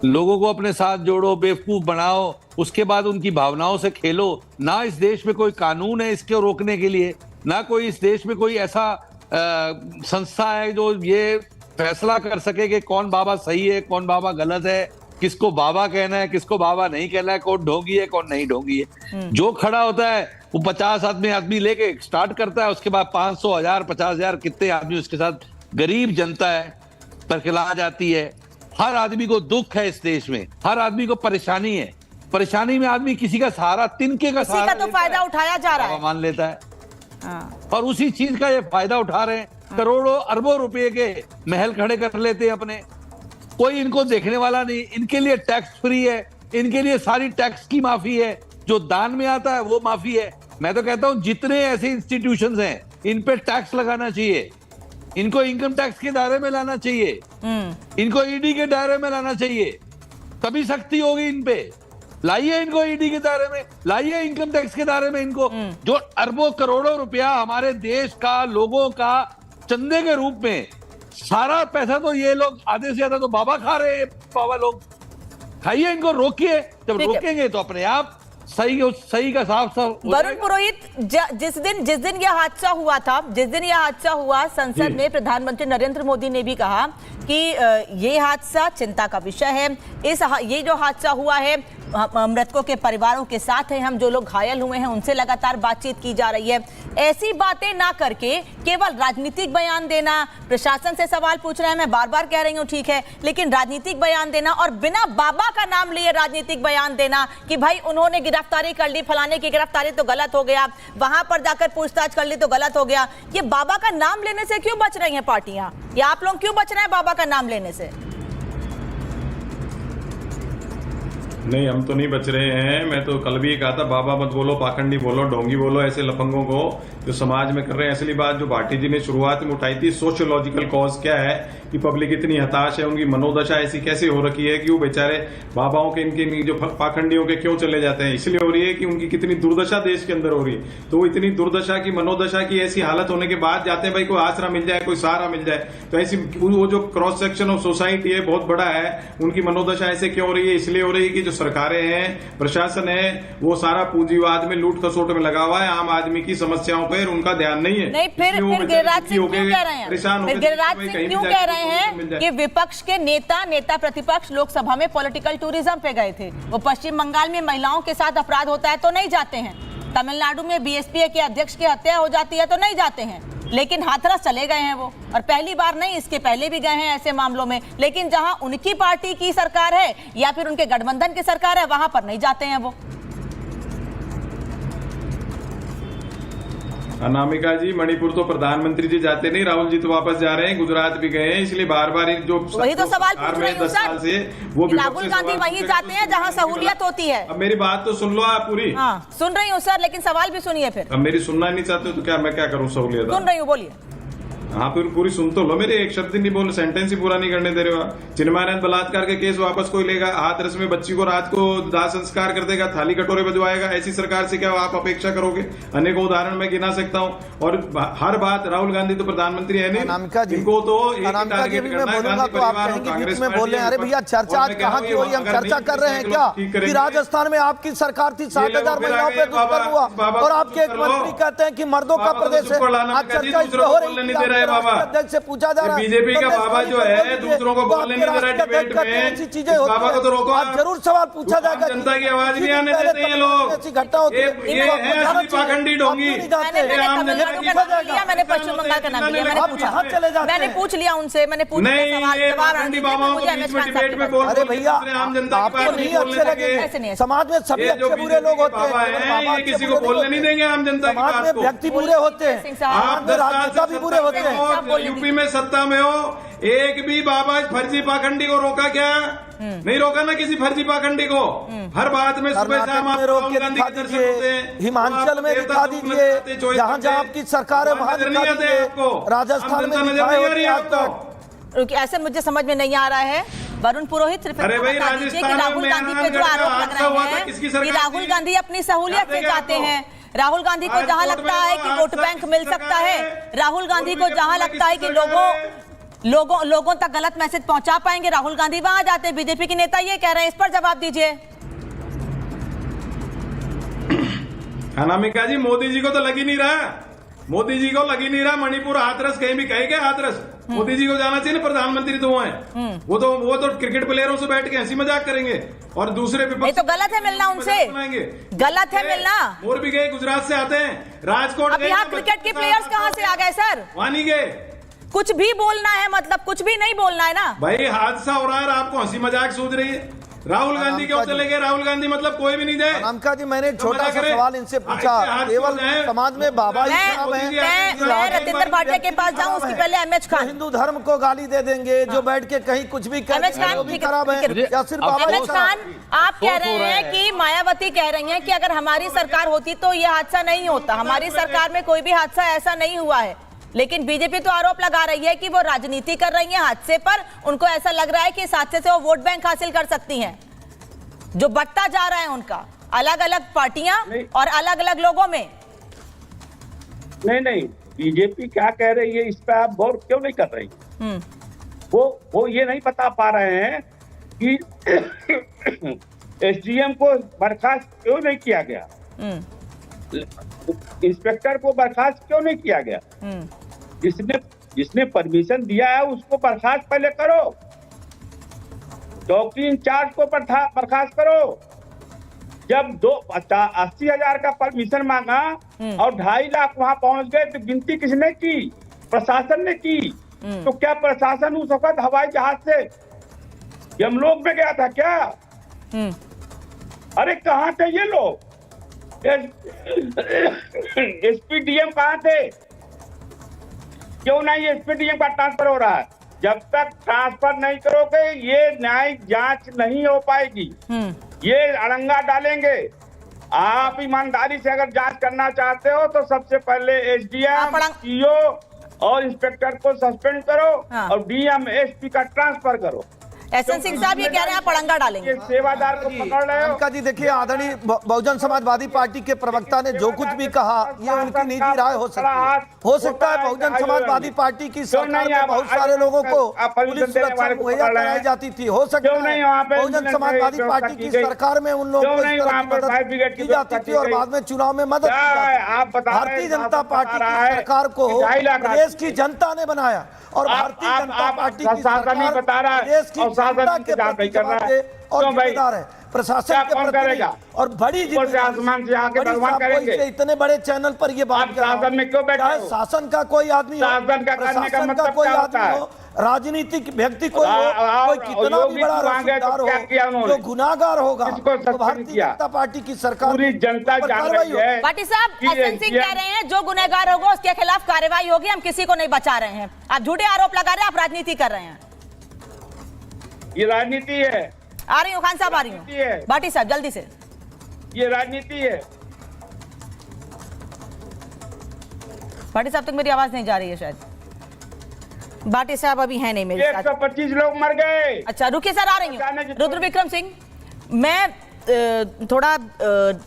लोगों को अपने साथ जोड़ो, बेवकूफ बनाओ, उसके बाद उनकी भावनाओं से खेलो। ना इस देश में कोई कानून है इसको रोकने के लिए, ना कोई इस देश में कोई ऐसा संस्था है जो ये फैसला कर सके कि कौन बाबा सही है, कौन बाबा गलत है, किसको बाबा कहना है, किसको बाबा नहीं कहना है, कौन ढोंगी है, कौन नहीं ढोंगी है। जो खड़ा होता है वो 50 आदमी लेके स्टार्ट करता है, उसके बाद 500, 1000, 50,000 कितने आदमी उसके साथ, गरीब जनता है परखला जाती है। हर आदमी को दुख है इस देश में, हर आदमी को परेशानी है, परेशानी में आदमी किसी का सहारा, तिनके का सहारा तो फायदा उठाया जा रहा है, मान लेता है और उसी चीज का ये फायदा उठा रहे हैं। करोड़ों अरबों रुपए के महल खड़े कर लेते हैं अपने, कोई इनको देखने वाला नहीं, इनके लिए टैक्स फ्री है, इनके लिए सारी टैक्स की माफी है, जो दान में आता है वो माफी है। मैं तो कहता हूं जितने ऐसे इंस्टीट्यूशंस हैं इन पे टैक्स लगाना चाहिए, इनको इनकम टैक्स के दायरे में लाना चाहिए, इनको ईडी के दायरे में लाना चाहिए, तभी सख्ती होगी इन पे। लाइए इनको ईडी के दायरे में, लाइए इनकम टैक्स के दायरे में इनको, जो अरबों करोड़ों रुपया हमारे देश का, लोगों का चंदे के रूप में, सारा पैसा तो ये लोग आधे से ज्यादा तो बाबा खा रहे हैं। बाबा लोग खाइए, इनको रोकिए, जब रोकेंगे तो अपने आप सही का साफ वरुण पुरोहित, जिस दिन यह हादसा हुआ था, जिस दिन यह हादसा हुआ, संसद में प्रधानमंत्री नरेंद्र मोदी ने भी कहा कि ये हादसा चिंता का विषय है, ये जो हादसा हुआ है मृतकों के परिवारों के साथ है, हम जो लोग घायल हुए हैं उनसे लगातार बातचीत की जा रही है। ऐसी बातें ना करके केवल राजनीतिक बयान देना, प्रशासन से सवाल पूछ रहे हैं, मैं बार बार कह रही हूँ ठीक है, लेकिन राजनीतिक बयान देना और बिना बाबा का नाम लिए राजनीतिक बयान देना कि भाई उन्होंने गिरफ्तारी कर ली, फलाने की गिरफ्तारी तो गलत हो गया, वहां पर जाकर पूछताछ कर ली तो गलत हो गया, ये बाबा का नाम लेने से क्यों बच रही हैं पार्टियां, या आप लोग क्यों बच रहे हैं बाबा का नाम लेने से? नहीं, हम तो नहीं बच रहे हैं। मैं तो कल भी कहा था बाबा मत बोलो, पाखंडी बोलो, ढोंगी बोलो, ऐसे लफंगों को जो समाज में कर रहे हैं। असली बात जो भाटी जी ने शुरुआत में उठाई थी, सोशियोलॉजिकल कॉज क्या है कि पब्लिक इतनी हताश है, उनकी मनोदशा ऐसी कैसे हो रखी है कि वो बेचारे बाबाओं के इनके जो पाखंडियों के क्यों चले जाते हैं, इसलिए हो रही है कि उनकी कितनी दुर्दशा देश के अंदर हो रही है। तो वो इतनी दुर्दशा की मनोदशा की ऐसी हालत होने के बाद जाते हैं भाई कोई आसरा मिल जाए, कोई सहारा मिल जाए। तो ऐसी वो जो क्रॉस सेक्शन ऑफ सोसाइटी है बहुत बड़ा है, उनकी मनोदशा ऐसे क्यों हो रही है? इसलिए हो रही है कि जो सरकारें हैं, प्रशासन है, वो सारा पूंजीवाद में लूट खसोट में लगा हुआ है, आम आदमी की समस्याओं पर उनका ध्यान नहीं है। नहीं, फिर गिरिराज सिंह क्यों कह रहे हैं? फिर गिरिराज सिंह क्यों कह रहे हैं कि विपक्ष के नेता प्रतिपक्ष लोकसभा में पॉलिटिकल टूरिज्म पे गए थे? वो पश्चिम बंगाल में महिलाओं के साथ अपराध होता है तो नहीं जाते हैं, तमिलनाडु में बीएसपी के अध्यक्ष की हत्या हो जाती है तो नहीं जाते हैं, लेकिन हाथरस चले गए हैं वो। और पहली बार नहीं, इसके पहले भी गए हैं ऐसे मामलों में। लेकिन जहां उनकी पार्टी की सरकार है या फिर उनके गठबंधन की सरकार है, वहां पर नहीं जाते हैं वो। अनामिका जी, मणिपुर तो प्रधानमंत्री जी जाते नहीं, राहुल जी तो वापस जा रहे हैं, गुजरात भी गए हैं, इसलिए बार बार जो वही तो सवाल पूछ रही हूं सर, वो राहुल गांधी वहीं जाते हैं जहां सहूलियत होती है। अब मेरी बात तो सुन लो आप पूरी। हाँ, सुन रही हूँ सर, लेकिन सवाल भी सुनिए फिर। अब मेरी सुनना नहीं चाहते तो क्या मैं क्या करूँ? सहूलियत सुन रही हूँ, बोलिए। हाँ, फिर पूरी सुन तो लो, मेरे एक शब्द नहीं बोल, सेंटेंस ही पूरा नहीं करने दे रहे हो। चिन्मयानंद बलात्कार के केस वापस कोई लेगा? हाथरस में बच्ची को रात को दाह संस्कार कर देगा, थाली कटोरे बजवाएगा? ऐसी सरकार से क्या आप अपेक्षा करोगे? अनेकों उदाहरण मैं गिना सकता हूँ। और हर बात, राहुल गांधी तो प्रधानमंत्री है नहीं, इनको तो टारगेट करना है। कांग्रेस में बोल रहे हैं, अरे भैया चर्चा आज कहाँ की हो रही है? हम चर्चा कर रहे हैं क्या कि राजस्थान में आपकी सरकार थी, 7,000 महिलाओं पे दुष्कर्म हुआ और आपके एक मंत्री कहते हैं कि मर्दों का प्रदेश है। आज चर्चा इस पे हो रही है, अध्यक्ष से पूछा जा रहा है। बीजेपी का बाबा जो है दूसरों को बोलने नहीं दे रहा डिबेट में, ऐसी चीजें होती बाबा को तो रोको। आज जरूर सवाल पूछा जाएगा, जनता की आवाज नहीं आने देते हैं लोग। ऐसी घटना होती है, ये है असली पाखंडी ढोंगी। मैंने पश्चिम बंगाल का नाम लिया, मैंने पूछ लिया उनसे, मैंने पूछ लिया। अरे भैया आपको नहीं अच्छे लगे, समाज में सभी अच्छे बुरे लोग होते हैं, किसी को बोलने नहीं देंगे आम जनता की बात को। व्यक्ति बुरे होते हैं, राजनेता भी बुरे होते हैं। यूपी में सत्ता में हो, एक भी बाबा फर्जी पाखंडी को रोका क्या? नहीं रोका ना किसी फर्जी पाखंडी को। हर बात में सुबह शाम आप राहुल गांधी के दर्शन होते हैं, हिमाचल में दिखा दीजिए, जहाँ जहाँ आपकी सरकार है वहाँ दिखा दीजिए, राजस्थान में दिखाए होते आज तक। ऐसे मुझे समझ में नहीं आ रहा है। वरुण पुरोहित सिर्फ बता दीजिए कि राहुल गांधी पे जो आरोप लग रहे हैं कि राहुल गांधी अपनी सहूलियत से चाहते हैं, राहुल गांधी को जहां लगता है कि वोट बैंक मिल सकता है, राहुल गांधी को जहां लगता है कि लोगों तक गलत मैसेज पहुंचा पाएंगे, राहुल गांधी वहां जाते हैं। बीजेपी के नेता ये कह रहे हैं, इस पर जवाब दीजिए। अनामिका जी, मोदी जी को तो लग ही नहीं रहा, मोदी जी को लग ही नहीं रहा। मणिपुर हाथरस कहीं भी कहे क्या हाथरस? मोदी जी को जाना चाहिए ना, प्रधानमंत्री तो वो हैं। वो तो क्रिकेट प्लेयरों से बैठ के हंसी मजाक करेंगे और दूसरे विपक्ष तो गलत है मिलना उनसे, गलत है मिलना। और भी गए, गुजरात से आते हैं, राजकोट अब यहाँ क्रिकेट के प्लेयर्स कहाँ से आ गए सर? वहां नहीं गए। कुछ भी बोलना है, मतलब कुछ भी नहीं बोलना है ना भाई। हादसा हो रहा है, आपको हंसी मजाक सूझ रही है। राहुल गांधी क्यों चले गए? राहुल गांधी मतलब कोई भी नहीं जाए। अनामिका जी, मैंने छोटा सा सवाल इनसे पूछा, केवल समाज में बाबा ही खराब है। मैं रतिंदर भाटिया के पास जाऊं उसके पहले एमएच खान हिंदू धर्म को गाली दे देंगे, जो बैठ के कहीं कुछ भी खराब है या सिर्फ एमएच खान, आप कह रहे हैं कि मायावती कह रही हैं कि अगर हमारी सरकार होती तो ये हादसा नहीं होता, हमारी सरकार में कोई भी हादसा ऐसा नहीं हुआ है। लेकिन बीजेपी तो आरोप लगा रही है कि वो राजनीति कर रही है हादसे पर, उनको ऐसा लग रहा है कि इस हादसे से वो वोट बैंक हासिल कर सकती हैं, जो बढ़ता जा रहा है उनका अलग अलग पार्टियां और अलग अलग लोगों में। नहीं, बीजेपी क्या कह रही है इस पे आप गौर क्यों नहीं कर रही? वो ये नहीं बता पा रहे हैं कि एसडीएम को बर्खास्त क्यों नहीं किया गया, इंस्पेक्टर को बर्खास्त क्यों नहीं किया गया? जिसने परमिशन दिया है उसको बर्खास्त पहले करो, चौकी इंचार्ज को बर्खास्त करो। जब 80,000 का परमिशन मांगा और 2.5 लाख वहां पहुंच गए तो गिनती किसने की? प्रशासन ने की। तो क्या प्रशासन उस वक्त हवाई जहाज से यमलोक में गया था क्या? अरे कहाँ थे ये लोग? एसपीडीएम कहाँ थे? क्यों नहीं एसपीडीएम का ट्रांसफर हो रहा है? जब तक ट्रांसफर नहीं करोगे ये न्यायिक जांच नहीं हो पाएगी, ये अड़ंगा डालेंगे। आप ईमानदारी से अगर जांच करना चाहते हो तो सबसे पहले एसडीएम, सीओ और इंस्पेक्टर को सस्पेंड करो और डीएम एसपी का ट्रांसफर करो। एसएन सिंह साहब ये कह रहे हैं आप अड़ंगा डालेंगे। सेवादार को पकड़ रहे हो। मेनका जी देखिए, आदरणीय बहुजन समाजवादी पार्टी के प्रवक्ता ने जो कुछ भी कहा ये उनकी निजी राय हो सकती है। हो सकता है बहुजन समाजवादी पार्टी की सरकार में बहुत सारे लोगों को पुलिस सुरक्षा मुहैया कराई जाती थी। हो सकता है बहुजन समाजवादी पार्टी की सरकार में उन लोगों को इस तरह की मदद की जाती थी और बाद में चुनाव में मदद की जाती थी। भारतीय जनता पार्टी की सरकार को देश की जनता ने बनाया और भारतीय जनता पार्टी की सरकार देश की जनता के प्रति जवाबदेह और जिम्मेदार है। प्रशासन के प्रति और बड़ी आसमान से आके भगवान करेंगे। इतने बड़े चैनल पर ये बात शासन में क्यों बैठे हो? शासन का कोई आदमी हो, शासन का करने का मतलब कोई क्या होता आदमी है? हो, राजनीतिक व्यक्ति कोई हो, कोई कितना भी बड़ा रसूखदार हो, जो गुनाहगार होगा तो भारतीय जनता पार्टी की सरकार पूरी जनता जान रही है। पाटिल साहब, एसएन सिंह कह रहे हैं जो गुनहगार होगा उसके खिलाफ कार्रवाई होगी, हम किसी को नहीं बचा रहे हैं। आप झूठे आरोप लगा रहे हैं, आप राजनीति कर रहे हैं। ये राजनीति है। आ रही हूँ खान साहब, आ रही हूँ। भाटी साहब जल्दी से। ये राजनीति है। भाटी साहब तक मेरी आवाज नहीं जा रही है शायद। भाटी साहब अभी है नहीं मेरे साथ। 125 लोग मर गए। अच्छा रुकिए सर, आ रही हूँ। रुद्र विक्रम सिंह, मैं थोड़ा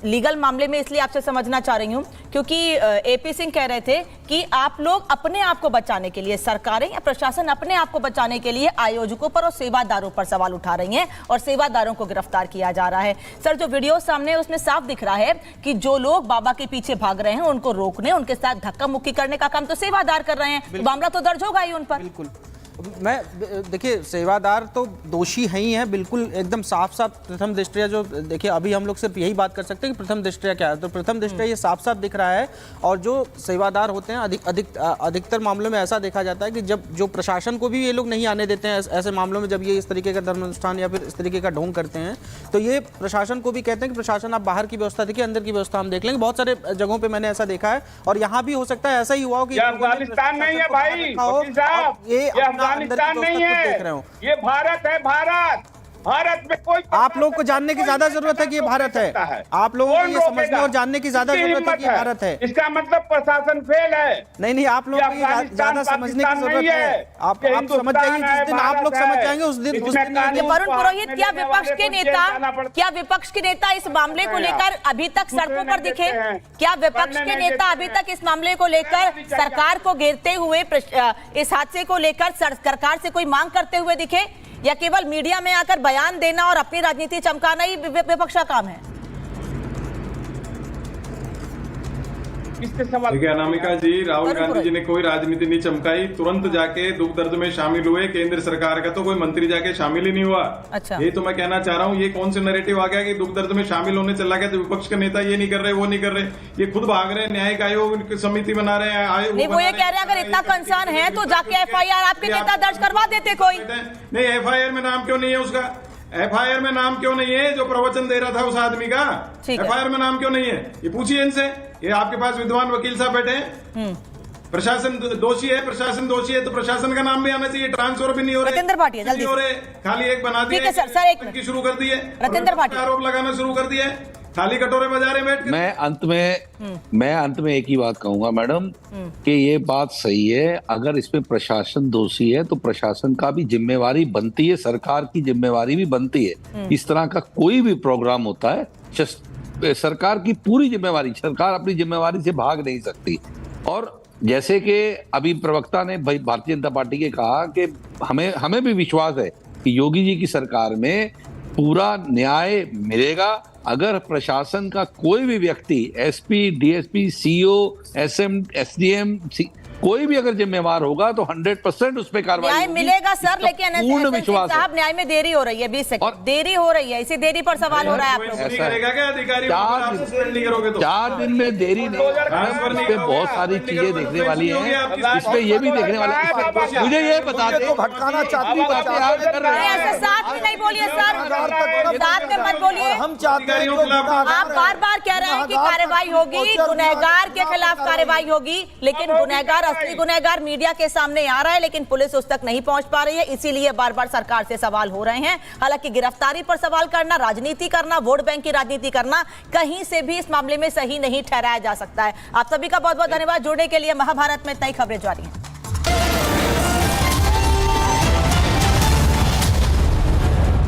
लीगल मामले में इसलिए आपसे समझना चाह रही हूँ क्योंकि एपी सिंह कह रहे थे कि आप लोग अपने आप को बचाने के लिए, सरकारें या प्रशासन अपने आप को बचाने के लिए आयोजकों पर और सेवादारों पर सवाल उठा रही हैं और सेवादारों को गिरफ्तार किया जा रहा है। सर जो वीडियो सामने है उसमें साफ दिख रहा है कि जो लोग बाबा के पीछे भाग रहे हैं उनको रोकने, उनके साथ धक्का मुक्की करने का काम तो सेवादार कर रहे हैं। मामला तो दर्ज होगा ही उन पर। बिल्कुल। मैं देखिए, सेवादार तो दोषी है ही हैं, बिल्कुल एकदम साफ साफ प्रथम दृष्टया जो देखिए अभी हम लोग सिर्फ यही बात कर सकते हैं कि प्रथम दृष्टया क्या है। तो प्रथम दृष्टया ये साफ साफ दिख रहा है। और जो सेवादार होते हैं अधिकतर मामलों में ऐसा देखा जाता है कि जब जो प्रशासन को भी ये लोग नहीं आने देते हैं ऐसे मामलों में, जब ये इस तरीके का धर्मानुष्ठान या फिर इस तरीके का ढोंग करते हैं तो ये प्रशासन को भी कहते हैं कि प्रशासन आप बाहर की व्यवस्था देखिए, अंदर की व्यवस्था हम देख लेंगे। बहुत सारे जगहों पर मैंने ऐसा देखा है और यहाँ भी हो सकता है ऐसा ही हुआ हो कि अफगानिस्तान नहीं है भाई, ये अफगानिस्तान नहीं है, ये भारत है। भारत में कोई आप लोग को जानने की ज्यादा जरूरत है कि ये भारत है। आप लोगों को ये समझने और जानने की ज्यादा जरूरत है कि ये भारत है। इसका मतलब प्रशासन फेल है। नहीं, आप लोग को ज्यादा समझने की जरूरत है। आप समझ जाइए, जिस दिन आप लोग समझ जाएंगे उस दिन वरुण पुरोहित, क्या विपक्ष के नेता इस मामले को लेकर अभी तक सड़कों पर दिखे? क्या विपक्ष के नेता अभी तक इस मामले को लेकर सरकार को घेरते हुए, इस हादसे को लेकर सरकार से कोई मांग करते हुए दिखे, या केवल मीडिया में आकर बयान देना और अपनी राजनीति चमकाना ही विपक्ष का काम है? देखिए अनामिका जी, राहुल गांधी जी ने कोई राजनीति नहीं चमकाई, तुरंत जाके दुख दर्द में शामिल हुए। केंद्र सरकार का तो कोई मंत्री जाके शामिल ही नहीं हुआ। अच्छा। ये तो मैं कहना चाह रहा हूँ, ये कौन से नैरेटिव आ गया कि दुख दर्द में शामिल होने चला गया तो विपक्ष के नेता ये नहीं कर रहे, वो नहीं कर रहे। ये खुद भाग रहे हैं, न्यायिक आयोग समिति बना रहे हैं, आयोग नहीं, वो ये कह रहे हैं अगर इतना कंसर्न है तो जाके एफआईआर आपके नेता दर्ज करवा देते। कोई नहीं, एफआईआर में नाम क्यों नहीं है उसका? एफआईआर में नाम क्यों नहीं है जो प्रवचन दे रहा था उस आदमी का? एफआईआर में नाम क्यों नहीं है? ये पूछिए इनसे। ये आपके पास विद्वान वकील साहब बैठे हैं। प्रशासन दोषी है, प्रशासन दोषी है तो प्रशासन का नाम भी आना चाहिए। ट्रांसफर भी नहीं हो रहे, रतेंद्र भाटिया जल्दी हो रहे, खाली एक बना दिया, सर एक की शुरू कर दिए, रतेंद्र भाटिया आरोप लगाना शुरू कर दिए, खाली कटोरे बजा रहे बैठ के। मैं अंत में एक ही बात कहूंगा मैडम कि ये बात सही है। अगर इसमें प्रशासन दोषी है तो प्रशासन का भी जिम्मेवारी बनती है, सरकार की जिम्मेवारी भी बनती है। इस तरह का कोई भी प्रोग्राम होता है, सरकार की पूरी जिम्मेवारी, सरकार अपनी जिम्मेवारी से भाग नहीं सकती। और जैसे कि अभी प्रवक्ता ने भाई भारतीय जनता पार्टी के कहा कि हमें भी विश्वास है कि योगी जी की सरकार में पूरा न्याय मिलेगा। अगर प्रशासन का कोई भी व्यक्ति, SP, DSP, CO, SM, SDM, कोई भी अगर जिम्मेवार होगा तो 100% उस पर कार्रवाई न्याय मिलेगा सर। लेकिन पूर्ण विश्वास साहब न्याय में देरी हो रही है, 20 सेकंड देरी हो रही है, इसी देरी पर सवाल हो रहा है। आप लोग 4 दिन में देरी नहीं, इस पे बहुत सारी चीजें देखने वाली हैं, इस पे ये भी देखने वाला है। मुझे ये बता दे, भटकाना चाहती ऐसे साथ में नहीं बोलिए सर, साथ में मत बोलिए। हम चाहते हैं, आप बार बार कह रहे हैं कि कार्रवाई होगी, गुनहगार के खिलाफ कार्रवाई होगी, लेकिन गुनहगार, असली गुनहगार मीडिया के सामने आ रहा है लेकिन पुलिस उस तक नहीं पहुंच पा रही है। इसीलिए बार बार सरकार से सवाल हो रहे हैं। हालांकि गिरफ्तारी पर सवाल करना, राजनीति करना, वोट बैंक की राजनीति करना कहीं से भी इस मामले में सही नहीं ठहराया जा सकता है। आप सभी का बहुत बहुत धन्यवाद जुड़ने के लिए। महाभारत में नई खबरें जारी हैं।